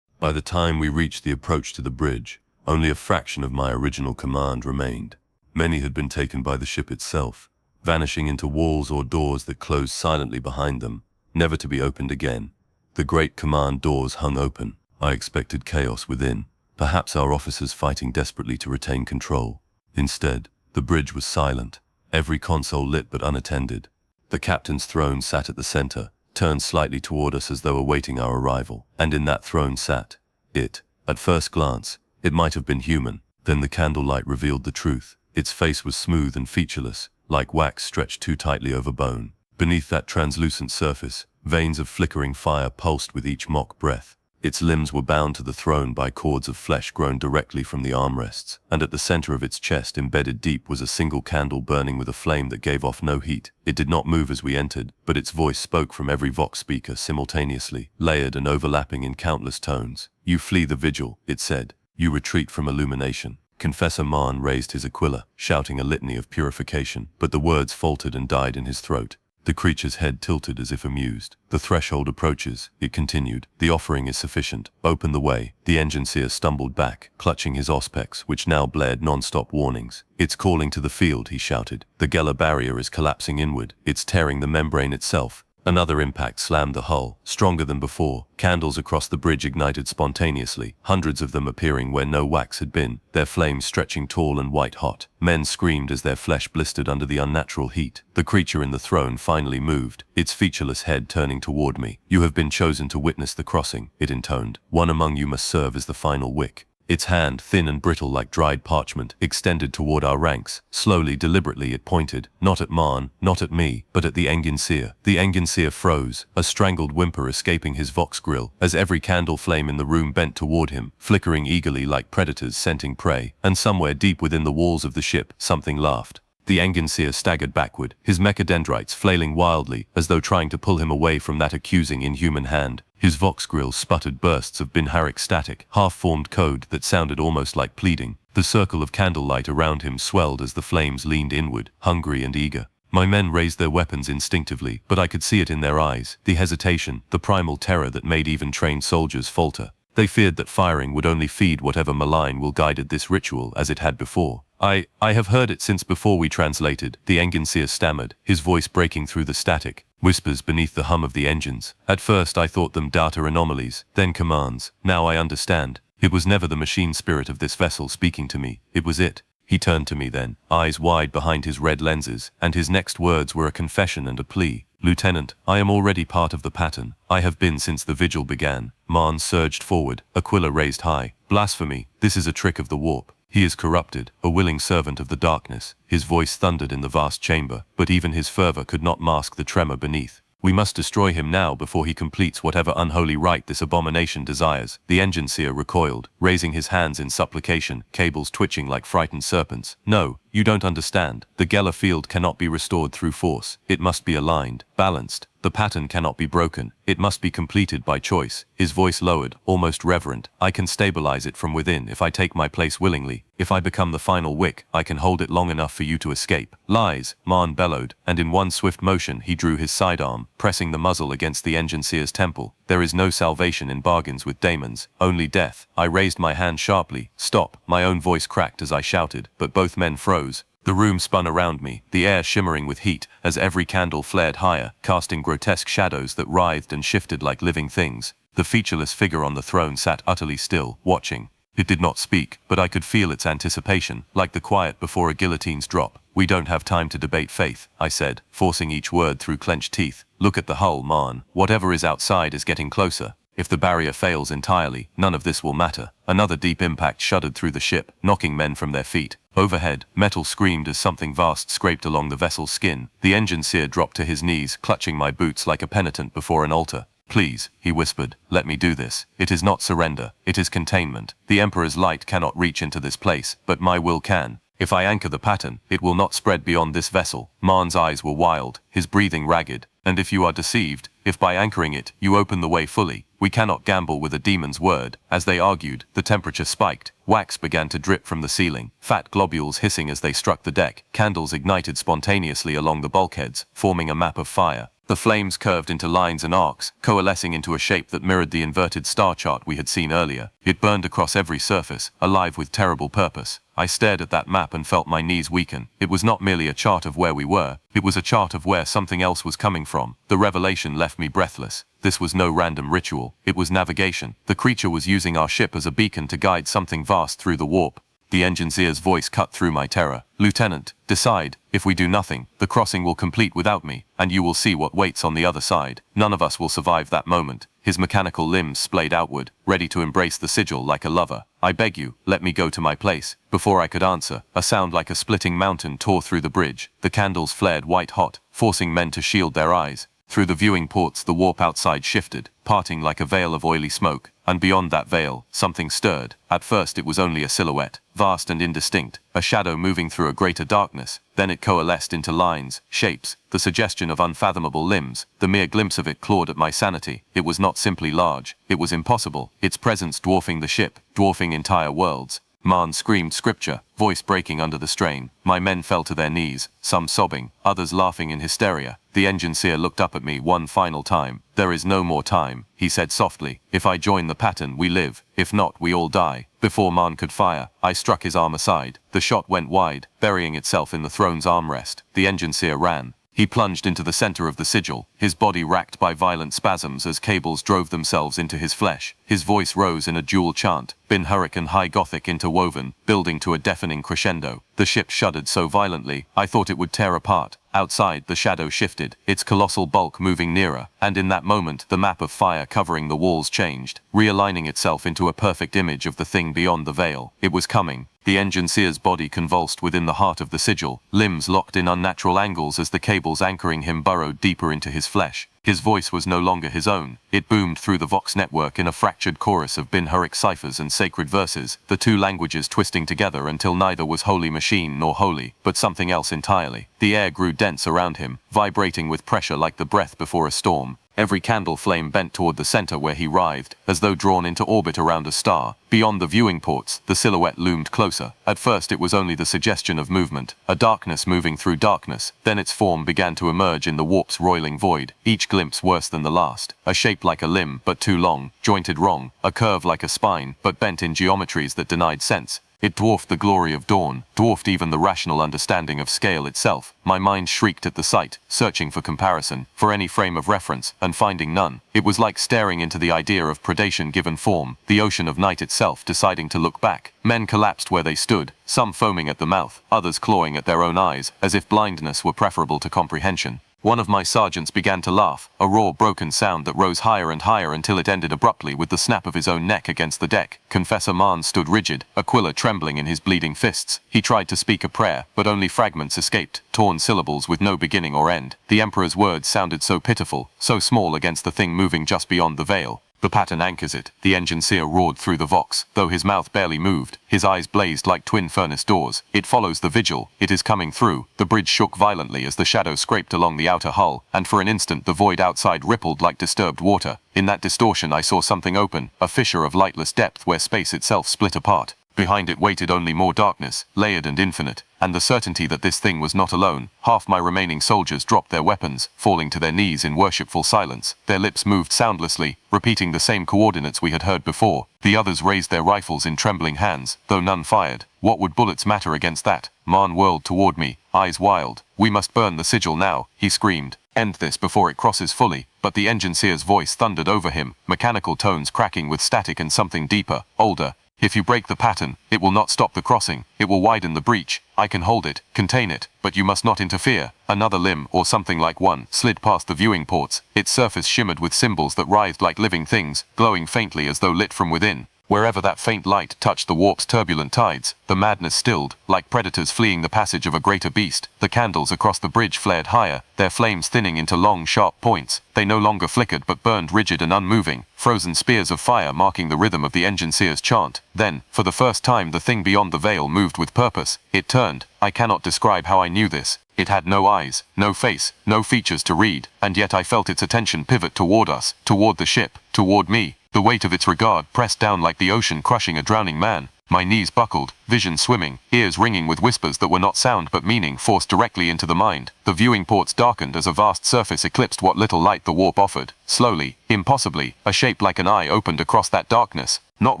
By the time we reached the approach to the bridge, only a fraction of my original command remained. Many had been taken by the ship itself, vanishing into walls or doors that closed silently behind them, never to be opened again. The great command doors hung open. I expected chaos within, Perhaps our officers fighting desperately to retain control. Instead, the bridge was silent, every console lit but unattended. The captain's throne sat at the center, turned slightly toward us as though awaiting our arrival, and in that throne sat it. At first glance, it might have been human. Then the candlelight revealed the truth. Its face was smooth and featureless, like wax stretched too tightly over bone. Beneath that translucent surface, veins of flickering fire pulsed with each mock breath. Its limbs were bound to the throne by cords of flesh grown directly from the armrests, and at the center of its chest, embedded deep, was a single candle burning with a flame that gave off no heat. It did not move as we entered, but its voice spoke from every vox speaker simultaneously, layered and overlapping in countless tones. "You flee the vigil," it said. "You retreat from illumination." Confessor Marn raised his aquila, shouting a litany of purification, but the words faltered and died in his throat. The creature's head tilted as if amused. "The threshold approaches," it continued. "The offering is sufficient. Open the way." The engineer stumbled back, clutching his auspex, which now blared non-stop warnings. "It's calling to the field," he shouted. "The Geller barrier is collapsing inward. It's tearing the membrane itself." Another impact slammed the hull, stronger than before. Candles across the bridge ignited spontaneously, hundreds of them appearing where no wax had been, their flames stretching tall and white-hot. Men screamed as their flesh blistered under the unnatural heat. The creature in the throne finally moved, its featureless head turning toward me. "You have been chosen to witness the crossing," it intoned. "One among you must serve as the final wick." Its hand, thin and brittle like dried parchment, extended toward our ranks. Slowly, deliberately it pointed, not at Marn, not at me, but at the engineer. The engineer froze, a strangled whimper escaping his vox grill, as every candle flame in the room bent toward him, flickering eagerly like predators scenting prey. And somewhere deep within the walls of the ship, something laughed. The engineer staggered backward, his mechadendrites flailing wildly, as though trying to pull him away from that accusing, inhuman hand. His vox grill sputtered bursts of binharic static, half-formed code that sounded almost like pleading. The circle of candlelight around him swelled as the flames leaned inward, hungry and eager. My men raised their weapons instinctively, but I could see it in their eyes, the hesitation, the primal terror that made even trained soldiers falter. They feared that firing would only feed whatever malign will guided this ritual as it had before. I have heard it since before we translated," the engineer stammered, his voice breaking through the static. Whispers beneath the hum of the engines. "At first I thought them data anomalies, then commands. Now I understand. It was never the machine spirit of this vessel speaking to me. It was it." He turned to me then, eyes wide behind his red lenses, and his next words were a confession and a plea. "Lieutenant, I am already part of the pattern. I have been since the vigil began." Marn surged forward, aquila raised high. "Blasphemy! This is a trick of the warp. He is corrupted, a willing servant of the darkness." His voice thundered in the vast chamber, but even his fervor could not mask the tremor beneath. "We must destroy him now before he completes whatever unholy rite this abomination desires." The engineer recoiled, raising his hands in supplication, cables twitching like frightened serpents. "No, you don't understand. The Geller field cannot be restored through force. It must be aligned, balanced. The pattern cannot be broken. It must be completed by choice." His voice lowered, almost reverent. "I can stabilize it from within if I take my place willingly. If I become the final wick, I can hold it long enough for you to escape." "Lies," Marn bellowed, and in one swift motion he drew his sidearm, pressing the muzzle against the engineer's temple. "There is no salvation in bargains with daemons, only death." I raised my hand sharply. "Stop." My own voice cracked as I shouted, but both men froze. The room spun around me, the air shimmering with heat, as every candle flared higher, casting grotesque shadows that writhed and shifted like living things. The featureless figure on the throne sat utterly still, watching. It did not speak, but I could feel its anticipation, like the quiet before a guillotine's drop. "We don't have time to debate faith," I said, forcing each word through clenched teeth. "Look at the hull, Marn. Whatever is outside is getting closer. If the barrier fails entirely, none of this will matter." Another deep impact shuddered through the ship, knocking men from their feet. Overhead, metal screamed as something vast scraped along the vessel's skin. The engineer dropped to his knees, clutching my boots like a penitent before an altar. "Please," he whispered, "let me do this. It is not surrender, it is containment. The Emperor's light cannot reach into this place, but my will can. If I anchor the pattern, it will not spread beyond this vessel." Marn's eyes were wild, his breathing ragged. "And if you are deceived, if by anchoring it, you open the way fully, we cannot gamble with a demon's word." As they argued, the temperature spiked. Wax began to drip from the ceiling, fat globules hissing as they struck the deck. Candles ignited spontaneously along the bulkheads, forming a map of fire. The flames curved into lines and arcs, coalescing into a shape that mirrored the inverted star chart we had seen earlier. It burned across every surface, alive with terrible purpose. I stared at that map and felt my knees weaken. It was not merely a chart of where we were, it was a chart of where something else was coming from. The revelation left me breathless. This was no random ritual, it was navigation. The creature was using our ship as a beacon to guide something vast through the warp. The engineer's voice cut through my terror. Lieutenant, decide. If we do nothing, the crossing will complete without me, and you will see what waits on the other side. None of us will survive that moment. His mechanical limbs splayed outward, ready to embrace the sigil like a lover. I beg you, let me go to my place. Before I could answer, a sound like a splitting mountain tore through the bridge. The candles flared white hot, forcing men to shield their eyes. Through the viewing ports the warp outside shifted, parting like a veil of oily smoke, and beyond that veil, something stirred. At first it was only a silhouette, vast and indistinct, a shadow moving through a greater darkness. Then it coalesced into lines, shapes, the suggestion of unfathomable limbs. The mere glimpse of it clawed at my sanity. It was not simply large, it was impossible, its presence dwarfing the ship, dwarfing entire worlds. Marn screamed scripture, voice breaking under the strain. My men fell to their knees, some sobbing, others laughing in hysteria. The engineer looked up at me one final time. There is no more time, he said softly. If I join the pattern, we live. If not, we all die. Before Marn could fire, I struck his arm aside. The shot went wide, burying itself in the throne's armrest. The engineer ran. He plunged into the center of the sigil, his body racked by violent spasms as cables drove themselves into his flesh. His voice rose in a dual chant, Bin-Hurric and High Gothic interwoven, building to a deafening crescendo. The ship shuddered so violently, I thought it would tear apart. Outside, the shadow shifted, its colossal bulk moving nearer, and in that moment, the map of fire covering the walls changed, realigning itself into a perfect image of the thing beyond the veil. It was coming. The engineer's body convulsed within the heart of the sigil, limbs locked in unnatural angles as the cables anchoring him burrowed deeper into his flesh. His voice was no longer his own. It boomed through the Vox network in a fractured chorus of Bin-Hurric ciphers and sacred verses, the two languages twisting together until neither was wholly machine nor holy, but something else entirely. The air grew dense around him, vibrating with pressure like the breath before a storm. Every candle flame bent toward the center where he writhed, as though drawn into orbit around a star. Beyond the viewing ports, the silhouette loomed closer. At first it was only the suggestion of movement, a darkness moving through darkness. Then its form began to emerge in the warp's roiling void, each glimpse worse than the last. A shape like a limb, but too long, jointed wrong. A curve like a spine, but bent in geometries that denied sense. It dwarfed the glory of dawn, dwarfed even the rational understanding of scale itself. My mind shrieked at the sight, searching for comparison, for any frame of reference, and finding none. It was like staring into the idea of predation given form, the ocean of night itself deciding to look back. Men collapsed where they stood, some foaming at the mouth, others clawing at their own eyes, as if blindness were preferable to comprehension. One of my sergeants began to laugh, a raw, broken sound that rose higher and higher until it ended abruptly with the snap of his own neck against the deck. Confessor Marn stood rigid, Aquila trembling in his bleeding fists. He tried to speak a prayer, but only fragments escaped, torn syllables with no beginning or end. The Emperor's words sounded so pitiful, so small against the thing moving just beyond the veil. The pattern anchors it, the engineer roared through the Vox, though his mouth barely moved. His eyes blazed like twin furnace doors. It follows the vigil, it is coming through. The bridge shook violently as the shadow scraped along the outer hull, and for an instant the void outside rippled like disturbed water. In that distortion I saw something open, a fissure of lightless depth where space itself split apart. Behind it waited only more darkness, layered and infinite, and the certainty that this thing was not alone. Half my remaining soldiers dropped their weapons, falling to their knees in worshipful silence. Their lips moved soundlessly, repeating the same coordinates we had heard before. The others raised their rifles in trembling hands, though none fired. What would bullets matter against that? Marn whirled toward me, eyes wild. "We must burn the sigil now," he screamed. "End this before it crosses fully." But the engineer's voice thundered over him, mechanical tones cracking with static and something deeper, older. "If you break the pattern, it will not stop the crossing, it will widen the breach. I can hold it, contain it, but you must not interfere." Another limb, or something like one, slid past the viewing ports. Its surface shimmered with symbols that writhed like living things, glowing faintly as though lit from within. Wherever that faint light touched the warp's turbulent tides, the madness stilled, like predators fleeing the passage of a greater beast. The candles across the bridge flared higher, their flames thinning into long, sharp points. They no longer flickered but burned rigid and unmoving, frozen spears of fire marking the rhythm of the engineer's chant. Then, for the first time, the thing beyond the veil moved with purpose. It turned. I cannot describe how I knew this. It had no eyes, no face, no features to read, and yet I felt its attention pivot toward us, toward the ship, toward me. The weight of its regard pressed down like the ocean crushing a drowning man. My knees buckled, vision swimming, ears ringing with whispers that were not sound but meaning forced directly into the mind. The viewing ports darkened as a vast surface eclipsed what little light the warp offered. Slowly, impossibly, a shape like an eye opened across that darkness. Not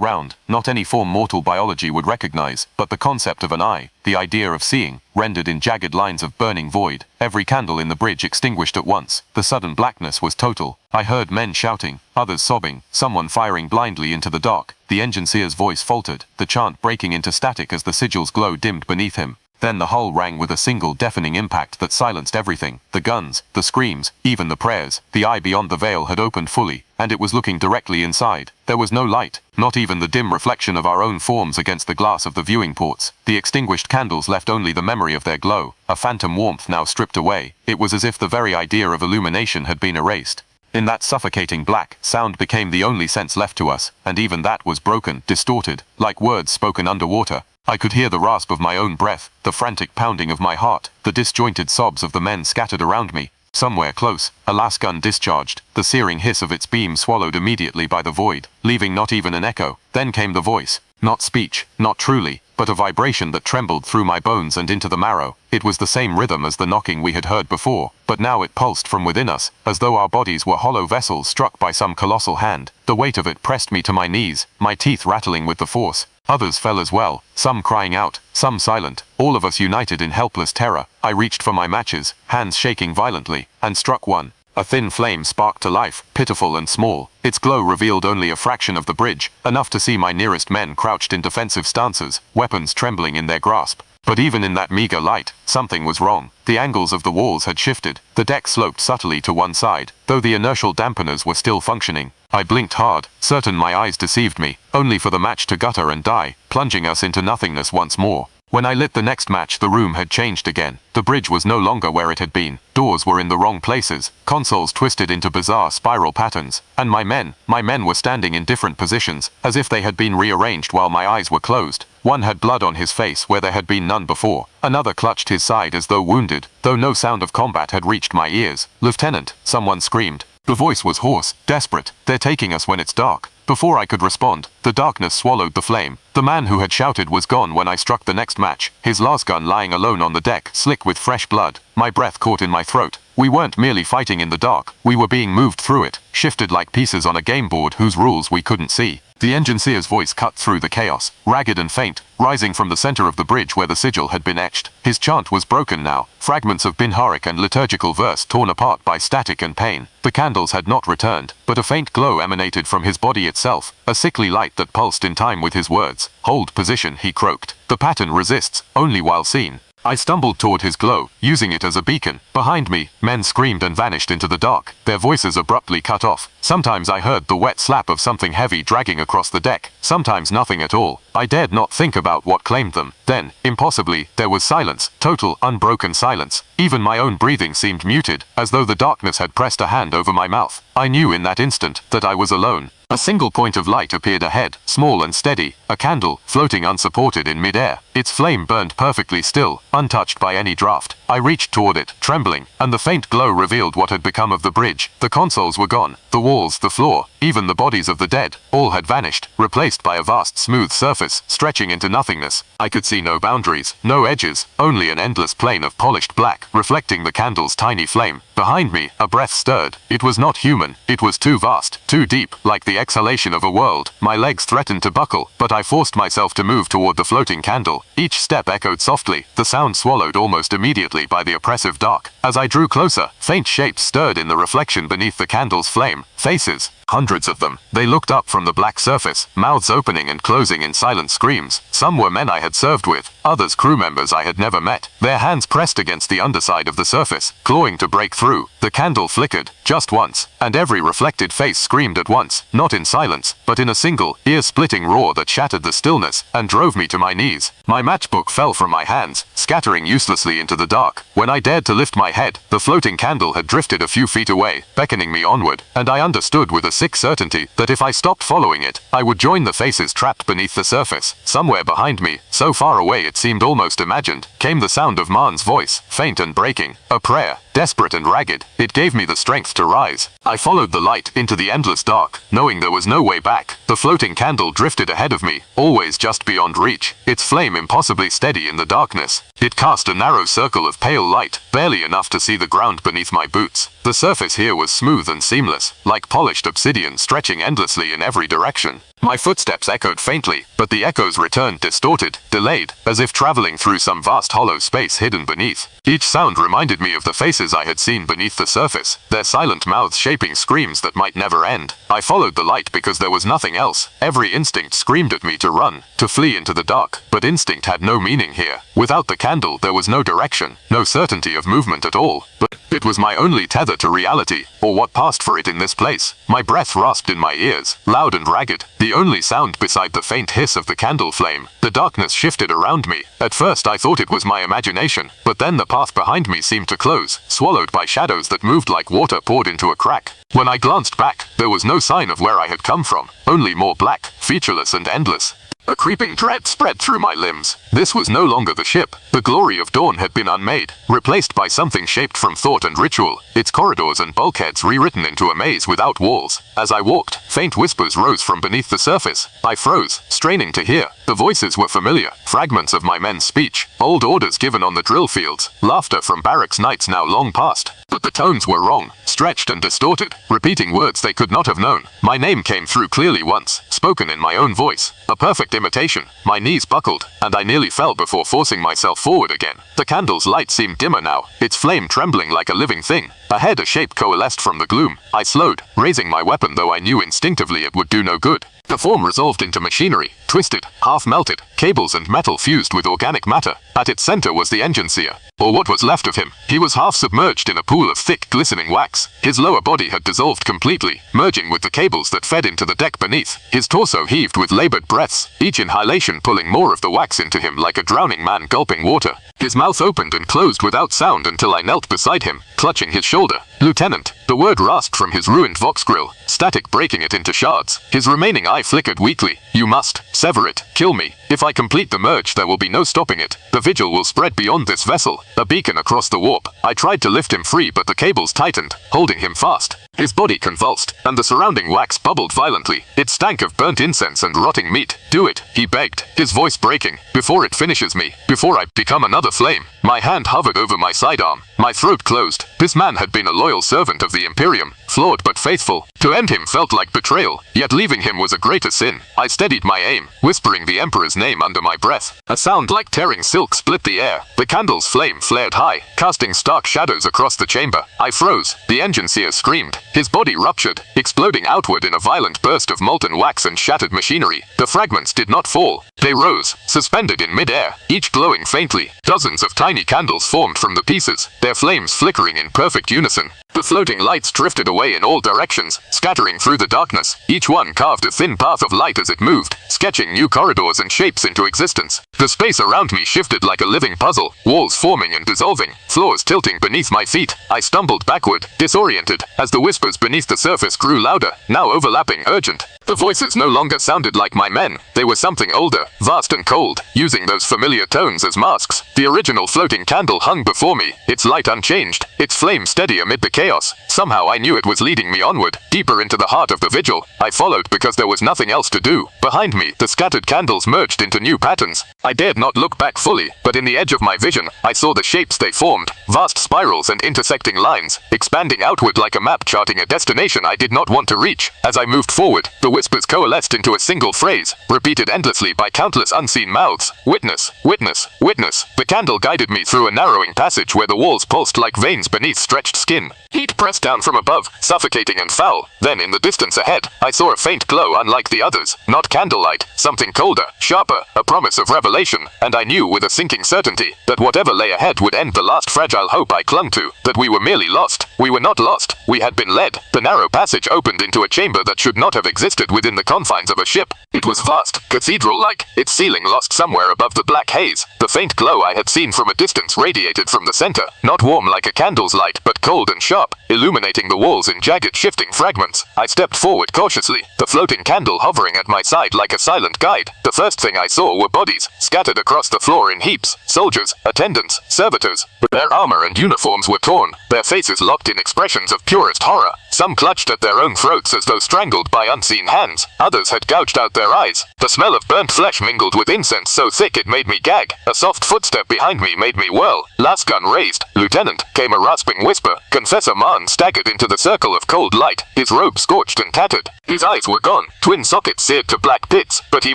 round, not any form mortal biology would recognize, but the concept of an eye, the idea of seeing, rendered in jagged lines of burning void. Every candle in the bridge extinguished at once. The sudden blackness was total. I heard men shouting, others sobbing, someone firing blindly into the dark. The engineer's voice faltered, the chant breaking into static as the sigil's glow dimmed beneath him. Then the hull rang with a single deafening impact that silenced everything. The guns, the screams, even the prayers. The eye beyond the veil had opened fully, and it was looking directly inside. There was no light, not even the dim reflection of our own forms against the glass of the viewing ports. The extinguished candles left only the memory of their glow, a phantom warmth now stripped away. It was as if the very idea of illumination had been erased. In that suffocating black, sound became the only sense left to us, and even that was broken, distorted, like words spoken underwater. I could hear the rasp of my own breath, the frantic pounding of my heart, the disjointed sobs of the men scattered around me. Somewhere close, a las gun discharged, the searing hiss of its beam swallowed immediately by the void, leaving not even an echo. Then came the voice. Not speech, not truly, but a vibration that trembled through my bones and into the marrow. It was the same rhythm as the knocking we had heard before, but now it pulsed from within us, as though our bodies were hollow vessels struck by some colossal hand. The weight of it pressed me to my knees, my teeth rattling with the force. Others fell as well, some crying out, some silent, all of us united in helpless terror. I reached for my matches, hands shaking violently, and struck one. A thin flame sparked to life, pitiful and small. Its glow revealed only a fraction of the bridge, enough to see my nearest men crouched in defensive stances, weapons trembling in their grasp. But even in that meager light, something was wrong. The angles of the walls had shifted. The deck sloped subtly to one side, though the inertial dampeners were still functioning. I blinked hard, certain my eyes deceived me, only for the match to gutter and die, plunging us into nothingness once more. When I lit the next match, the room had changed again. The bridge was no longer where it had been. Doors were in the wrong places, consoles twisted into bizarre spiral patterns, and my men were standing in different positions, as if they had been rearranged while my eyes were closed. One had blood on his face where there had been none before. Another clutched his side as though wounded, though no sound of combat had reached my ears. "Lieutenant," someone screamed. The voice was hoarse, desperate. "They're taking us when it's dark." Before I could respond, the darkness swallowed the flame. The man who had shouted was gone when I struck the next match, his lasgun lying alone on the deck, slick with fresh blood. My breath caught in my throat. We weren't merely fighting in the dark, we were being moved through it, shifted like pieces on a game board whose rules we couldn't see. The engineer's voice cut through the chaos, ragged and faint, rising from the center of the bridge where the sigil had been etched. His chant was broken now, fragments of binharic and liturgical verse torn apart by static and pain. The candles had not returned, but a faint glow emanated from his body itself, a sickly light that pulsed in time with his words. "Hold position," he croaked. "The pattern resists, only while seen." I stumbled toward his glow, using it as a beacon. Behind me, men screamed and vanished into the dark, their voices abruptly cut off. Sometimes I heard the wet slap of something heavy dragging across the deck, sometimes nothing at all. I dared not think about what claimed them. Then, impossibly, there was silence, total, unbroken silence. Even my own breathing seemed muted, as though the darkness had pressed a hand over my mouth. I knew in that instant that I was alone. A single point of light appeared ahead, small and steady, a candle, floating unsupported in mid-air. Its flame burned perfectly still, untouched by any draft. I reached toward it, trembling, and the faint glow revealed what had become of the bridge. The consoles were gone, the walls, the floor, even the bodies of the dead, all had vanished, replaced by a vast smooth surface, stretching into nothingness. I could see no boundaries, no edges, only an endless plane of polished black, reflecting the candle's tiny flame. Behind me, a breath stirred. It was not human, it was too vast, too deep, like the exhalation of a world. My legs threatened to buckle, but I forced myself to move toward the floating candle. Each step echoed softly, the sound swallowed almost immediately by the oppressive dark. As I drew closer, faint shapes stirred in the reflection beneath the candle's flame. Faces. Hundreds of them. They looked up from the black surface, mouths opening and closing in silent screams. Some were men I had served with, others crew members I had never met. Their hands pressed against the underside of the surface, clawing to break through. The candle flickered, just once, and every reflected face screamed at once, not in silence, but in a single, ear-splitting roar that shattered the stillness, and drove me to my knees. My matchbook fell from my hands, scattering uselessly into the dark. When I dared to lift my head, the floating candle had drifted a few feet away, beckoning me onward, and I understood with a sick certainty that if I stopped following it, I would join the faces trapped beneath the surface. Somewhere behind me, so far away it seemed almost imagined, came the sound of Marn's voice, faint and breaking, a prayer. Desperate and ragged, it gave me the strength to rise. I followed the light into the endless dark, knowing there was no way back. The floating candle drifted ahead of me, always just beyond reach, its flame impossibly steady in the darkness. It cast a narrow circle of pale light, barely enough to see the ground beneath my boots. The surface here was smooth and seamless, like polished obsidian stretching endlessly in every direction. My footsteps echoed faintly, but the echoes returned distorted, delayed, as if traveling through some vast hollow space hidden beneath. Each sound reminded me of the faces I had seen beneath the surface, their silent mouths shaping screams that might never end. I followed the light because there was nothing else. Every instinct screamed at me to run, to flee into the dark, but instinct had no meaning here. Without the candle, there was no direction, no certainty of movement at all. But it was my only tether to reality, or what passed for it in this place. My breath rasped in my ears, loud and ragged, the only sound beside the faint hiss of the candle flame. The darkness shifted around me. At first I thought it was my imagination, but then the path behind me seemed to close, swallowed by shadows that moved like water poured into a crack. When I glanced back, there was no sign of where I had come from, only more black, featureless and endless. A creeping dread spread through my limbs. This was no longer the ship. The glory of dawn had been unmade, replaced by something shaped from thought and ritual, its corridors and bulkheads rewritten into a maze without walls. As I walked, faint whispers rose from beneath the surface. I froze, straining to hear. The voices were familiar, fragments of my men's speech, old orders given on the drill fields, laughter from barracks nights now long past. But the tones were wrong, stretched and distorted, repeating words they could not have known. My name came through clearly once, spoken in my own voice, a perfect imitation. My knees buckled, and I nearly fell before forcing myself forward again. The candle's light seemed dimmer now, its flame trembling like a living thing. Ahead a shape coalesced from the gloom. I slowed, raising my weapon though I knew instinctively it would do no good. The form resolved into machinery, twisted, half-melted, cables and metal fused with organic matter. At its center was the engine seer, or what was left of him. He was half submerged in a pool of thick, glistening wax. His lower body had dissolved completely, merging with the cables that fed into the deck beneath. His torso heaved with labored breaths, each inhalation pulling more of the wax into him like a drowning man gulping water. His mouth opened and closed without sound until I knelt beside him, clutching his shoulder. "Lieutenant." The word rasped from his ruined vox grill, static breaking it into shards. His remaining eye flickered weakly. "You must sever it. Kill me. If I complete the merge, there will be no stopping it. The vigil will spread beyond this vessel." A beacon across the warp. I tried to lift him free, but the cables tightened, holding him fast. His body convulsed, and the surrounding wax bubbled violently. It stank of burnt incense and rotting meat. "Do it," he begged, his voice breaking. "Before it finishes me. Before I become another flame." My hand hovered over my sidearm. My throat closed. This man had been a loyal servant of the Imperium, flawed but faithful. To end him felt like betrayal, yet leaving him was a greater sin. I steadied my aim, whispering the Emperor's name under my breath. A sound like tearing silk split the air. The candle's flame flared high, casting stark shadows across the chamber. I froze. The engine seer screamed. His body ruptured, exploding outward in a violent burst of molten wax and shattered machinery. The fragments did not fall. They rose, suspended in mid-air, each glowing faintly. Dozens of tiny candles formed from the pieces, their flames flickering in perfect unison. The floating lights drifted away in all directions, scattering through the darkness. Each one carved a thin path of light as it moved, sketching new corridors and shapes into existence. The space around me shifted like a living puzzle, walls forming and dissolving, floors tilting beneath my feet. I stumbled backward, disoriented, as the whispers beneath the surface grew louder, now overlapping, urgent. The voices no longer sounded like my men. They were something older, vast and cold, using those familiar tones as masks. The original floating candle hung before me, its light unchanged, its flame steady amid the chaos. Somehow I knew it was leading me onward, deeper into the heart of the vigil. I followed because there was nothing else to do. Behind me, the scattered candles merged into new patterns. I dared not look back fully, but in the edge of my vision, I saw the shapes they formed, vast spirals and intersecting lines, expanding outward like a map charting a destination I did not want to reach. As I moved forward, the whispers coalesced into a single phrase, repeated endlessly by countless unseen mouths. "Witness, witness, witness." The candle guided me through a narrowing passage where the walls pulsed like veins beneath stretched skin. Heat pressed down from above, suffocating and foul. Then in the distance ahead, I saw a faint glow unlike the others. Not candlelight, something colder, sharper, a promise of revelation. And I knew with a sinking certainty that whatever lay ahead would end the last fragile hope I clung to, that we were merely lost. We were not lost, we had been led. The narrow passage opened into a chamber that should not have existed within the confines of a ship. It was vast, cathedral-like, its ceiling lost somewhere above the black haze. The faint glow I had seen from a distance radiated from the center, not warm like a candle's light, but cold and sharp. sharp, illuminating the walls in jagged shifting fragments. I stepped forward cautiously, the floating candle hovering at my side like a silent guide. The first thing I saw were bodies, scattered across the floor in heaps. Soldiers, attendants, servitors. Their armor and uniforms were torn, their faces locked in expressions of purest horror. Some clutched at their own throats as though strangled by unseen hands. Others had gouged out their eyes. The smell of burnt flesh mingled with incense so thick it made me gag. A soft footstep behind me made me whirl. Last gun raised. Lieutenant, came a rasping whisper. Confessor Marn staggered into the circle of cold light, his robe scorched and tattered. His eyes were gone, twin sockets seared to black pits, but he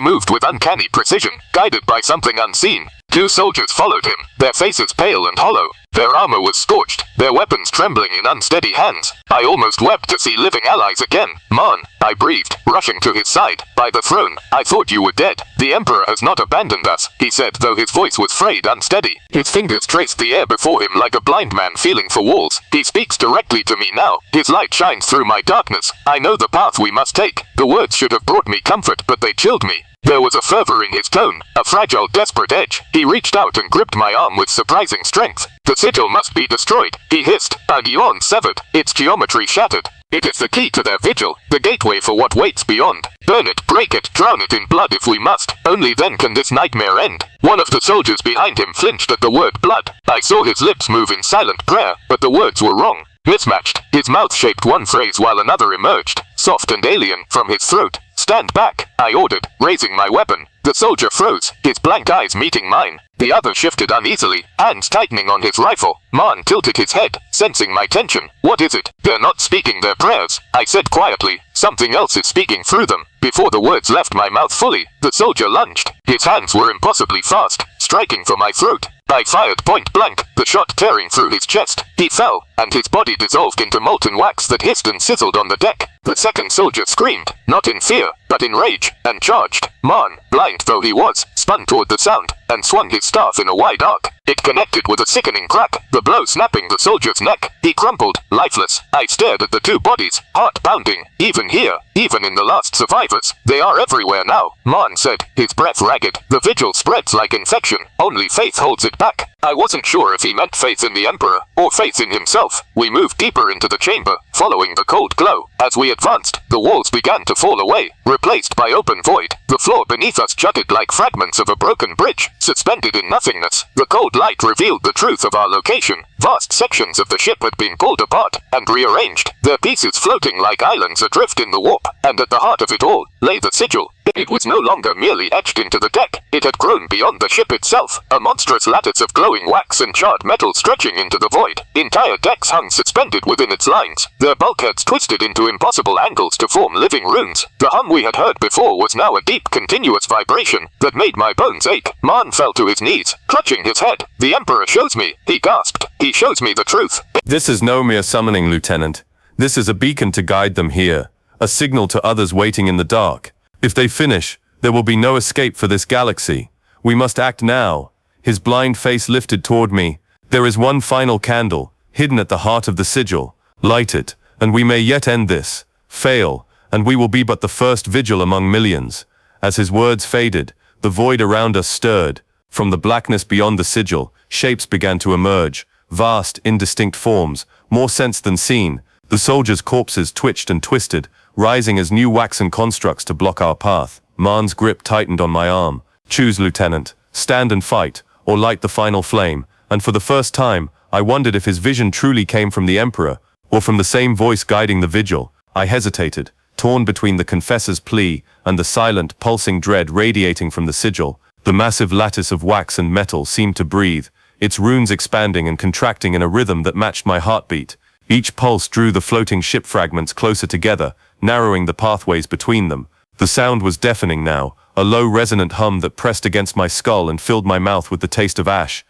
moved with uncanny precision, guided by something unseen. 2 soldiers followed him, their faces pale and hollow. Their armor was scorched, their weapons trembling in unsteady hands. I almost wept to see living allies again. Marn, I breathed, rushing to his side. By the throne, I thought you were dead. The Emperor has not abandoned us, he said, though his voice was frayed, unsteady. His fingers traced the air before him like a blind man feeling for walls. He speaks directly to me now. His light shines through my darkness. I know the path we must take. The words should have brought me comfort, but they chilled me. There was a fervor in his tone, a fragile, desperate edge. He reached out and gripped my arm with surprising strength. The sigil must be destroyed, he hissed, a guion severed, its geometry shattered. It is the key to their vigil, the gateway for what waits beyond. Burn it, break it, drown it in blood if we must. Only then can this nightmare end. One of the soldiers behind him flinched at the word blood. I saw his lips move in silent prayer, but the words were wrong. Mismatched, his mouth shaped one phrase while another emerged, soft and alien, from his throat. Stand back, I ordered, raising my weapon. The soldier froze, his blank eyes meeting mine. The other shifted uneasily, hands tightening on his rifle. Marn tilted his head, sensing my tension. What is it? They're not speaking their prayers, I said quietly. Something else is speaking through them. Before the words left my mouth fully, the soldier lunged. His hands were impossibly fast, striking for my throat. I fired point blank, the shot tearing through his chest. He fell, and his body dissolved into molten wax that hissed and sizzled on the deck. The second soldier screamed, not in fear, but in rage, and charged. Marn, blind though he was, spun toward the sound, and swung his staff in a wide arc. It connected with a sickening crack, the blow snapping the soldier's neck. He crumpled, lifeless. I stared at the 2 bodies, heart pounding. Even here, even in the last survivors, they are everywhere now, Marn said, his breath ragged. The vigil spreads like infection, only faith holds it back. I wasn't sure if he meant faith in the Emperor, or faith in himself. We moved deeper into the chamber, following the cold glow. As we advanced, the walls began to fall away, replaced by open void. The floor beneath us jutted like fragments of a broken bridge, suspended in nothingness. The cold light revealed the truth of our location. Vast sections of the ship had been pulled apart and rearranged, their pieces floating like islands adrift in the warp. And at the heart of it all lay the sigil. It was no longer merely etched into the deck. It had grown beyond the ship itself, a monstrous lattice of glowing wax and charred metal stretching into the void. Entire decks hung suspended within its lines, their bulkheads twisted into impossible angles to form living runes. The hum we had heard before was now a deep, continuous vibration that made my bones ache. Marn fell to his knees, clutching his head. The Emperor shows me, he gasped. He shows me the truth. This is no mere summoning, Lieutenant. This is a beacon to guide them here, a signal to others waiting in the dark. If they finish, there will be no escape for this galaxy. We must act now. His blind face lifted toward me. There is one final candle, hidden at the heart of the sigil. Light it, and we may yet end this. Fail, and we will be but the first vigil among millions. As his words faded, the void around us stirred. From the blackness beyond the sigil, shapes began to emerge. Vast, indistinct forms, more sensed than seen. The soldiers' corpses twitched and twisted, rising as new waxen constructs to block our path. Marn's grip tightened on my arm. Choose, Lieutenant. Stand and fight, or light the final flame. And for the first time, I wondered if his vision truly came from the Emperor, or from the same voice guiding the vigil. I hesitated, torn between the confessor's plea and the silent, pulsing dread radiating from the sigil. The massive lattice of wax and metal seemed to breathe, its runes expanding and contracting in a rhythm that matched my heartbeat. Each pulse drew the floating ship fragments closer together, narrowing the pathways between them. The sound was deafening now, a low resonant hum that pressed against my skull and filled my mouth with the taste of ash.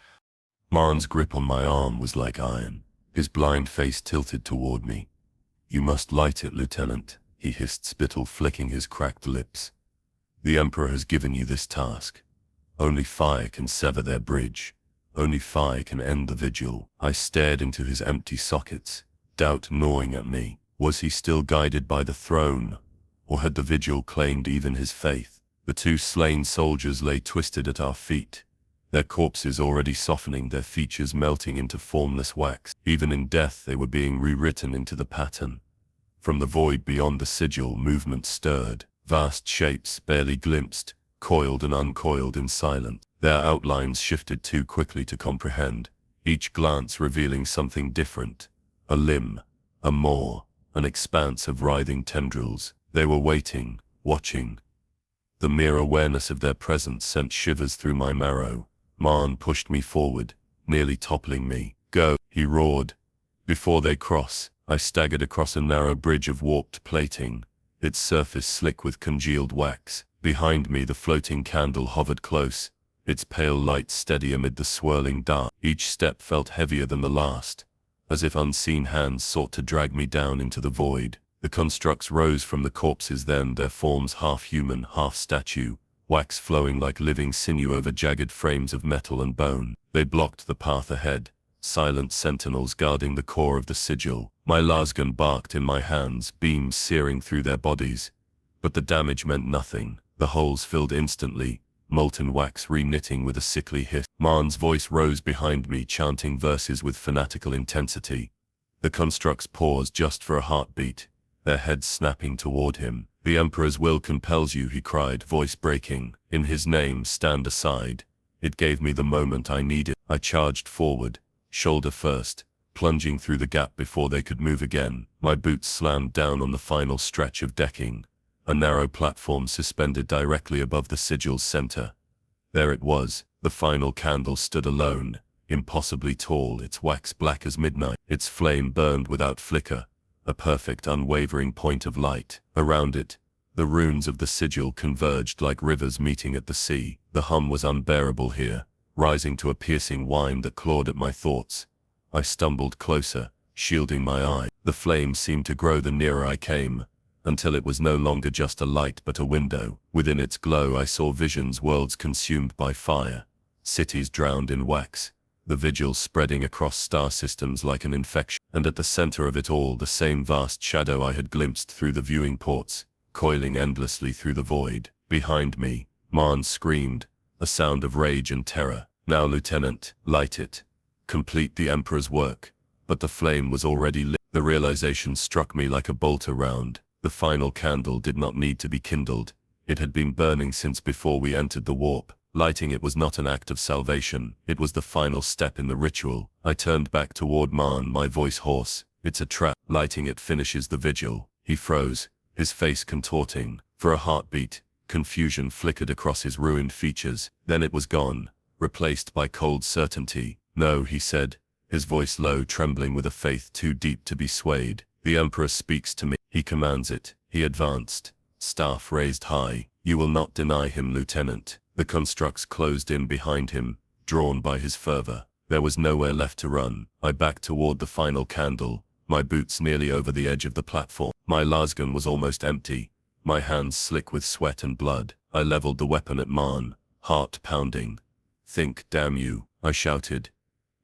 Marn's grip on my arm was like iron, his blind face tilted toward me. "You must light it, Lieutenant," he hissed, spittle flicking his cracked lips. "The Emperor has given you this task. Only fire can sever their bridge. Only fire can end the vigil." I stared into his empty sockets, doubt gnawing at me. Was he still guided by the throne, or had the vigil claimed even his faith? The 2 slain soldiers lay twisted at our feet, their corpses already softening, their features melting into formless wax. Even in death they were being rewritten into the pattern. From the void beyond the sigil, movement stirred. Vast shapes, barely glimpsed, coiled and uncoiled in silence. Their outlines shifted too quickly to comprehend, each glance revealing something different. A limb, a maw, an expanse of writhing tendrils. They were waiting, watching. The mere awareness of their presence sent shivers through my marrow. Marn pushed me forward, nearly toppling me. "Go," he roared. Before they cross, I staggered across a narrow bridge of warped plating, its surface slick with congealed wax. Behind me the floating candle hovered close, its pale light steady amid the swirling dark. Each step felt heavier than the last, as if unseen hands sought to drag me down into the void. The constructs rose from the corpses then, their forms half human, half statue, wax flowing like living sinew over jagged frames of metal and bone. They blocked the path ahead, silent sentinels guarding the core of the sigil. My lasgun barked in my hands, beams searing through their bodies. But the damage meant nothing. The holes filled instantly, molten wax re-knitting with a sickly hiss. Marn's voice rose behind me, chanting verses with fanatical intensity. The constructs paused just for a heartbeat, their heads snapping toward him. "The Emperor's will compels you," he cried, voice breaking. "In his name, stand aside." It gave me the moment I needed. I charged forward, shoulder first, plunging through the gap before they could move again. My boots slammed down on the final stretch of decking, a narrow platform suspended directly above the sigil's center. There it was. The final candle stood alone, impossibly tall, its wax black as midnight. Its flame burned without flicker, a perfect unwavering point of light. Around it, the runes of the sigil converged like rivers meeting at the sea. The hum was unbearable here, rising to a piercing whine that clawed at my thoughts. I stumbled closer, shielding my eye. The flame seemed to grow the nearer I came, until it was no longer just a light but a window. Within its glow I saw visions, worlds consumed by fire, cities drowned in wax, the vigil spreading across star systems like an infection. And at the center of it all, the same vast shadow I had glimpsed through the viewing ports, coiling endlessly through the void. Behind me, Marn screamed, a sound of rage and terror. "Now, Lieutenant, light it. Complete the Emperor's work." But the flame was already lit. The realization struck me like a bolt around. The final candle did not need to be kindled. It had been burning since before we entered the warp. Lighting it was not an act of salvation, it was the final step in the ritual. I turned back toward Marn, my voice hoarse. "It's a trap. Lighting it finishes the vigil." He froze, his face contorting. For a heartbeat, confusion flickered across his ruined features. Then it was gone, replaced by cold certainty. "No," he said, his voice low, trembling with a faith too deep to be swayed. "The Emperor speaks to me. He commands it." He advanced, staff raised high. "You will not deny him, Lieutenant." The constructs closed in behind him, drawn by his fervor. There was nowhere left to run. I backed toward the final candle, my boots nearly over the edge of the platform. My lasgun was almost empty, my hands slick with sweat and blood. I leveled the weapon at Marn, heart pounding. "Think, damn you," I shouted.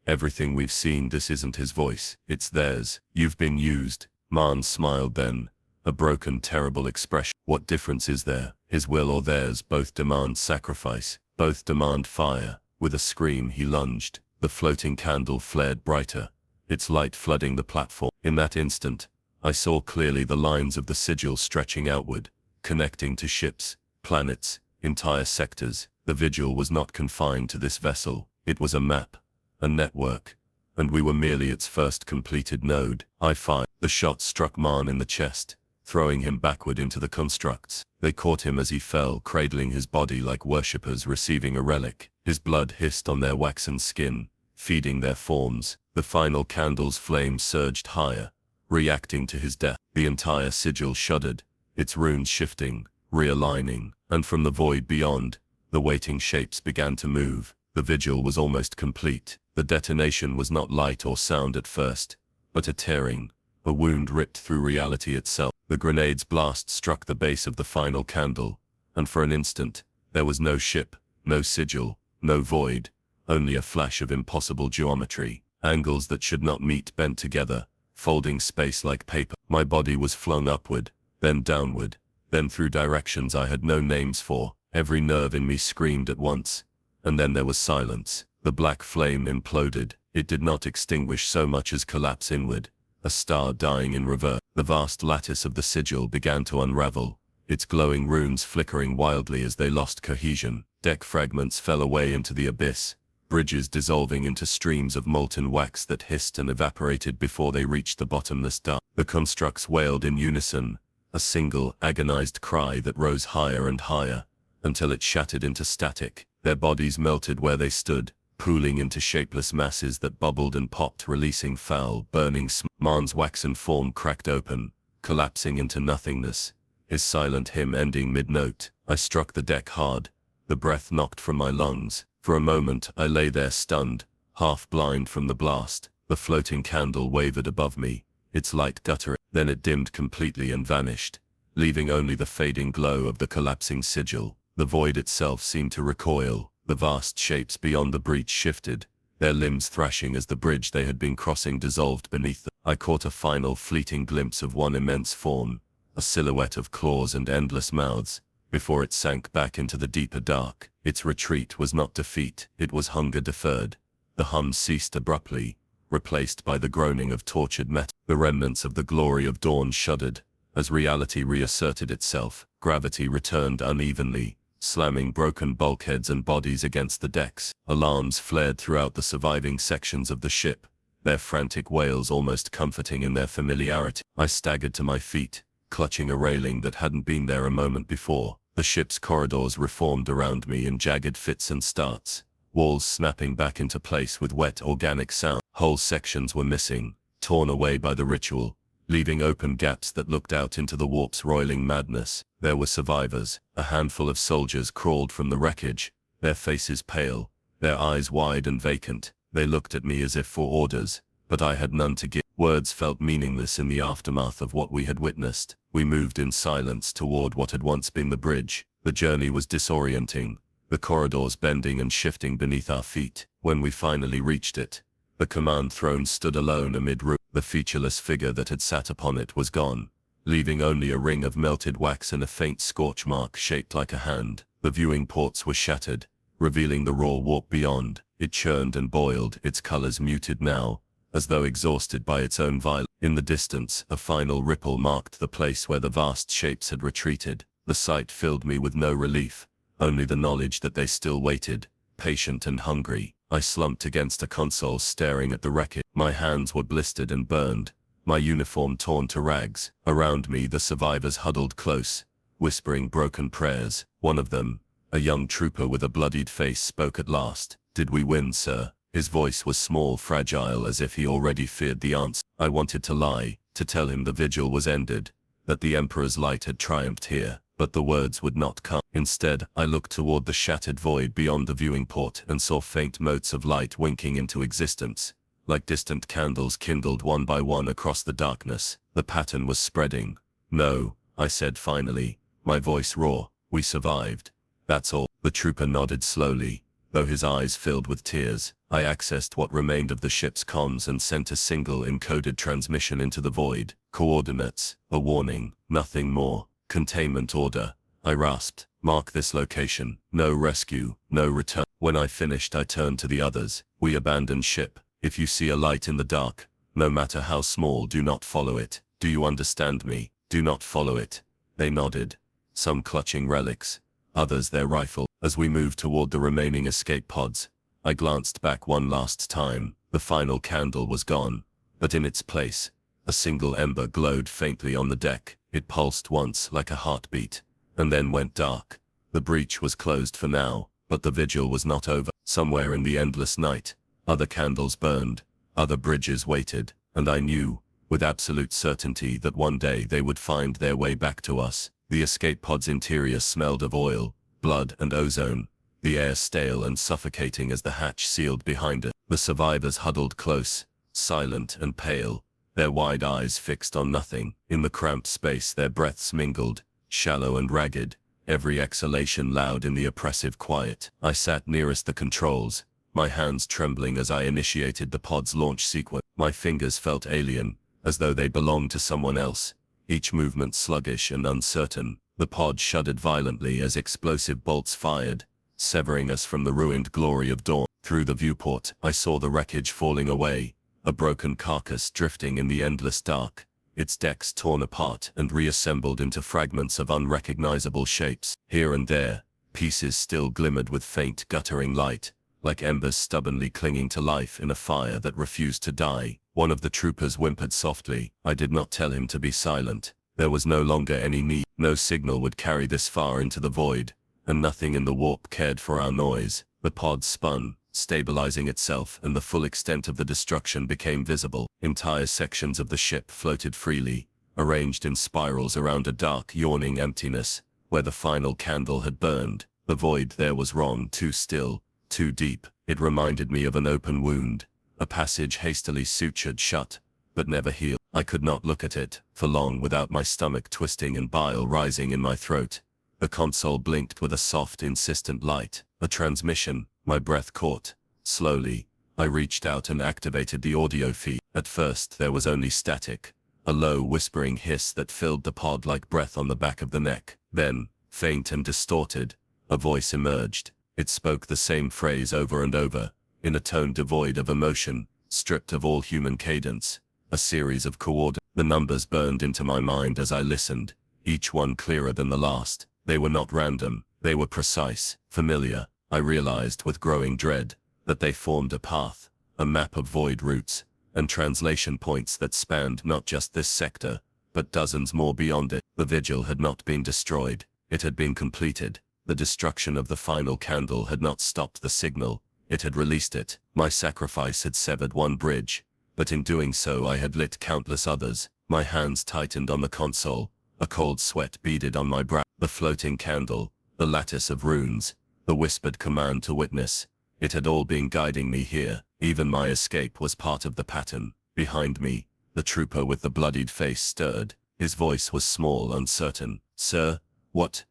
"Everything we've seen," this isn't his voice, it's theirs. "You've been used." Marn smiled then, a broken, terrible expression. "What difference is there? His will or theirs, both demand sacrifice, both demand fire." With a scream he lunged. The floating candle flared brighter, its light flooding the platform. In that instant, I saw clearly the lines of the sigil stretching outward, connecting to ships, planets, entire sectors. The vigil was not confined to this vessel. It was a map, a network, and we were merely its first completed node. I fired. The shot struck Marn in the chest, throwing him backward into the constructs. They caught him as he fell, cradling his body like worshippers receiving a relic. His blood hissed on their waxen skin, feeding their forms. The final candle's flame surged higher, reacting to his death. The entire sigil shuddered, its runes shifting, realigning, and from the void beyond, the waiting shapes began to move. The vigil was almost complete. The detonation was not light or sound at first, but a tearing, a wound ripped through reality itself. The grenade's blast struck the base of the final candle, and for an instant, there was no ship, no sigil, no void, only a flash of impossible geometry. Angles that should not meet bent together, folding space like paper. My body was flung upward, then downward, then through directions I had no names for. Every nerve in me screamed at once, And then there was silence. The black flame imploded. It did not extinguish so much as collapse inward, a star dying in reverse. The vast lattice of the sigil began to unravel, its glowing runes flickering wildly as they lost cohesion. Deck fragments fell away into the abyss, bridges dissolving into streams of molten wax that hissed and evaporated before they reached the bottomless dark. The constructs wailed in unison, a single, agonized cry that rose higher and higher, until it shattered into static. Their bodies melted where they stood, pooling into shapeless masses that bubbled and popped, releasing foul, burning smoke. Marn's waxen form cracked open, collapsing into nothingness, his silent hymn ending mid-note. I struck the deck hard, the breath knocked from my lungs. For a moment I lay there stunned, half blind from the blast. The floating candle wavered above me, its light guttering. Then it dimmed completely and vanished, leaving only the fading glow of the collapsing sigil. The void itself seemed to recoil. The vast shapes beyond the breach shifted, their limbs thrashing as the bridge they had been crossing dissolved beneath them. I caught a final fleeting glimpse of one immense form, a silhouette of claws and endless mouths, before it sank back into the deeper dark. Its retreat was not defeat, it was hunger deferred. The hum ceased abruptly, replaced by the groaning of tortured metal. The remnants of the glory of dawn shuddered, as reality reasserted itself. Gravity returned unevenly, slamming broken bulkheads and bodies against the decks. Alarms flared throughout the surviving sections of the ship, their frantic wails almost comforting in their familiarity. I staggered to my feet, clutching a railing that hadn't been there a moment before. The ship's corridors reformed around me in jagged fits and starts, walls snapping back into place with wet organic sound. Whole sections were missing, torn away by the ritual, leaving open gaps that looked out into the warp's roiling madness. There were survivors. A handful of soldiers crawled from the wreckage, their faces pale, their eyes wide and vacant. They looked at me as if for orders, but I had none to give. Words felt meaningless in the aftermath of what we had witnessed. We moved in silence toward what had once been the bridge. The journey was disorienting, the corridors bending and shifting beneath our feet. When we finally reached it, the command throne stood alone amid ruins. The featureless figure that had sat upon it was gone, leaving only a ring of melted wax and a faint scorch mark shaped like a hand. The viewing ports were shattered, revealing the raw warp beyond. It churned and boiled, its colors muted now, as though exhausted by its own violence. In the distance, a final ripple marked the place where the vast shapes had retreated. The sight filled me with no relief, only the knowledge that they still waited, patient and hungry. I slumped against a console staring at the wreckage. My hands were blistered and burned, my uniform torn to rags. Around me the survivors huddled close, whispering broken prayers. One of them, a young trooper with a bloodied face, spoke at last. "Did we win, sir?" His voice was small, fragile, as if he already feared the answer. I wanted to lie, to tell him the vigil was ended, that the Emperor's light had triumphed here, but the words would not come. Instead, I looked toward the shattered void beyond the viewing port and saw faint motes of light winking into existence, like distant candles kindled one by one across the darkness. The pattern was spreading. "No," I said finally, my voice raw. "We survived. That's all." The trooper nodded slowly, though his eyes filled with tears. I accessed what remained of the ship's comms and sent a single encoded transmission into the void. Coordinates, a warning, nothing more. Containment order. I rasped. "Mark this location. No rescue, no return." When I finished, I turned to the others. "We abandon ship. If you see a light in the dark, no matter how small, do not follow it. Do you understand me? Do not follow it." They nodded, some clutching relics, others their rifle. As we moved toward the remaining escape pods, I glanced back one last time. The final candle was gone, but in its place, a single ember glowed faintly on the deck. It pulsed once like a heartbeat, and then went dark. The breach was closed for now, but the vigil was not over. Somewhere in the endless night, other candles burned, other bridges waited, and I knew, with absolute certainty, that one day they would find their way back to us. The escape pod's interior smelled of oil, blood and ozone, the air stale and suffocating as the hatch sealed behind it. The survivors huddled close, silent and pale, their wide eyes fixed on nothing. In the cramped space their breaths mingled, shallow and ragged, every exhalation loud in the oppressive quiet. I sat nearest the controls, my hands trembling as I initiated the pod's launch sequence. My fingers felt alien, as though they belonged to someone else, each movement sluggish and uncertain. The pod shuddered violently as explosive bolts fired, severing us from the ruined glory of dawn. Through the viewport, I saw the wreckage falling away, a broken carcass drifting in the endless dark, its decks torn apart and reassembled into fragments of unrecognizable shapes. Here and there, pieces still glimmered with faint guttering light, like embers stubbornly clinging to life in a fire that refused to die. One of the troopers whimpered softly. I did not tell him to be silent. There was no longer any need. No signal would carry this far into the void, and nothing in the warp cared for our noise. The pod spun, stabilizing itself, and the full extent of the destruction became visible. Entire sections of the ship floated freely, arranged in spirals around a dark, yawning emptiness, where the final candle had burned. The void there was wrong, too still, too deep. It reminded me of an open wound, a passage hastily sutured shut, but never healed. I could not look at it for long without my stomach twisting and bile rising in my throat. The console blinked with a soft, insistent light. A transmission. My breath caught. Slowly, I reached out and activated the audio feed. At first there was only static, a low whispering hiss that filled the pod like breath on the back of the neck. Then, faint and distorted, a voice emerged. It spoke the same phrase over and over, in a tone devoid of emotion, stripped of all human cadence. A series of coordinates. The numbers burned into my mind as I listened, each one clearer than the last. They were not random, they were precise, familiar. I realized with growing dread that they formed a path, a map of void routes, and translation points that spanned not just this sector, but dozens more beyond it. The vigil had not been destroyed, it had been completed. The destruction of the final candle had not stopped the signal, it had released it. My sacrifice had severed one bridge, but in doing so I had lit countless others. My hands tightened on the console, a cold sweat beaded on my brow. The floating candle, the lattice of runes, the whispered command to witness, it had all been guiding me here. Even my escape was part of the pattern. Behind me, the trooper with the bloodied face stirred. His voice was small, uncertain. Sir, what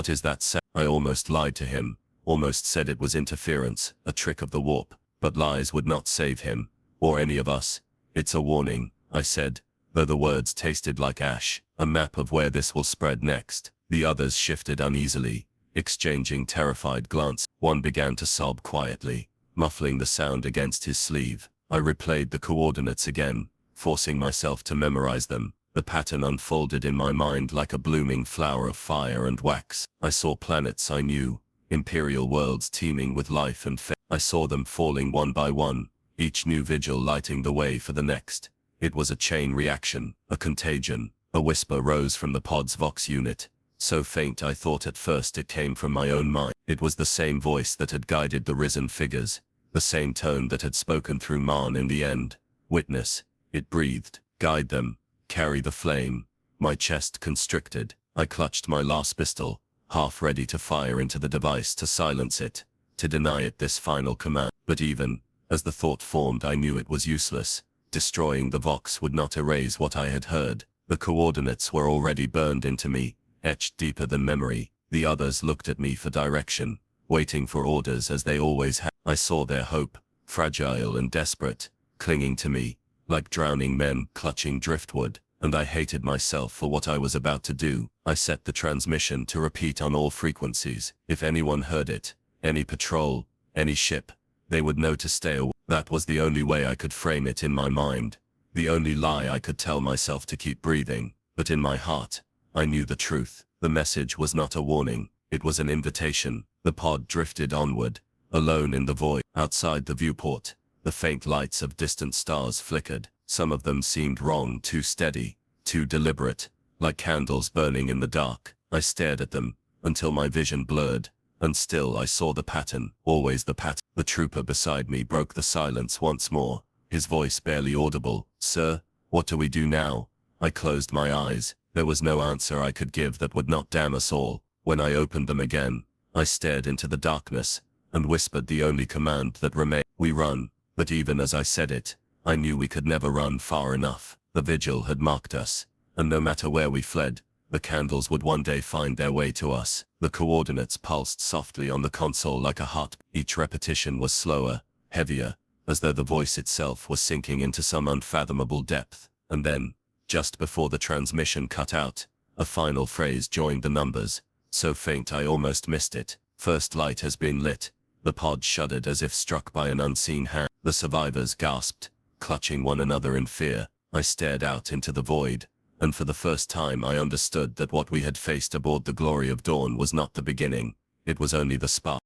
is that sound? I almost lied to him, almost said it was interference, a trick of the warp, but lies would not save him, or any of us. It's a warning, I said, though the words tasted like ash, a map of where this will spread next. The others shifted uneasily, exchanging terrified glances. One began to sob quietly, muffling the sound against his sleeve. I replayed the coordinates again, forcing myself to memorize them. The pattern unfolded in my mind like a blooming flower of fire and wax. I saw planets I knew, imperial worlds teeming with life and fate. I saw them falling one by one, each new vigil lighting the way for the next. It was a chain reaction, a contagion. A whisper rose from the pod's Vox unit, so faint I thought at first it came from my own mind. It was the same voice that had guided the risen figures, the same tone that had spoken through Marn in the end. Witness, it breathed. Guide them, carry the flame. My chest constricted. I clutched my last pistol, half ready to fire into the device to silence it, to deny it this final command. But even as the thought formed, I knew it was useless. Destroying the Vox would not erase what I had heard. The coordinates were already burned into me, etched deeper than memory. The others looked at me for direction, waiting for orders as they always had. I saw their hope, fragile and desperate, clinging to me, like drowning men clutching driftwood, and I hated myself for what I was about to do. I set the transmission to repeat on all frequencies. If anyone heard it, any patrol, any ship, they would know to stay away. That was the only way I could frame it in my mind, the only lie I could tell myself to keep breathing. But in my heart, I knew the truth. The message was not a warning, it was an invitation. The pod drifted onward, alone in the void. Outside the viewport, the faint lights of distant stars flickered. Some of them seemed wrong, too steady, too deliberate, like candles burning in the dark. I stared at them, until my vision blurred, and still I saw the pattern, always the pattern. The trooper beside me broke the silence once more, his voice barely audible. Sir, what do we do now? I closed my eyes. There was no answer I could give that would not damn us all. When I opened them again, I stared into the darkness, and whispered the only command that remained. We run. But even as I said it, I knew we could never run far enough. The vigil had marked us, and no matter where we fled, the candles would one day find their way to us. The coordinates pulsed softly on the console like a heart. Each repetition was slower, heavier, as though the voice itself was sinking into some unfathomable depth. And then, just before the transmission cut out, a final phrase joined the numbers, so faint I almost missed it. First light has been lit. The pod shuddered as if struck by an unseen hand. The survivors gasped, clutching one another in fear. I stared out into the void, and for the first time I understood that what we had faced aboard the Glory of Dawn was not the beginning. It was only the spark.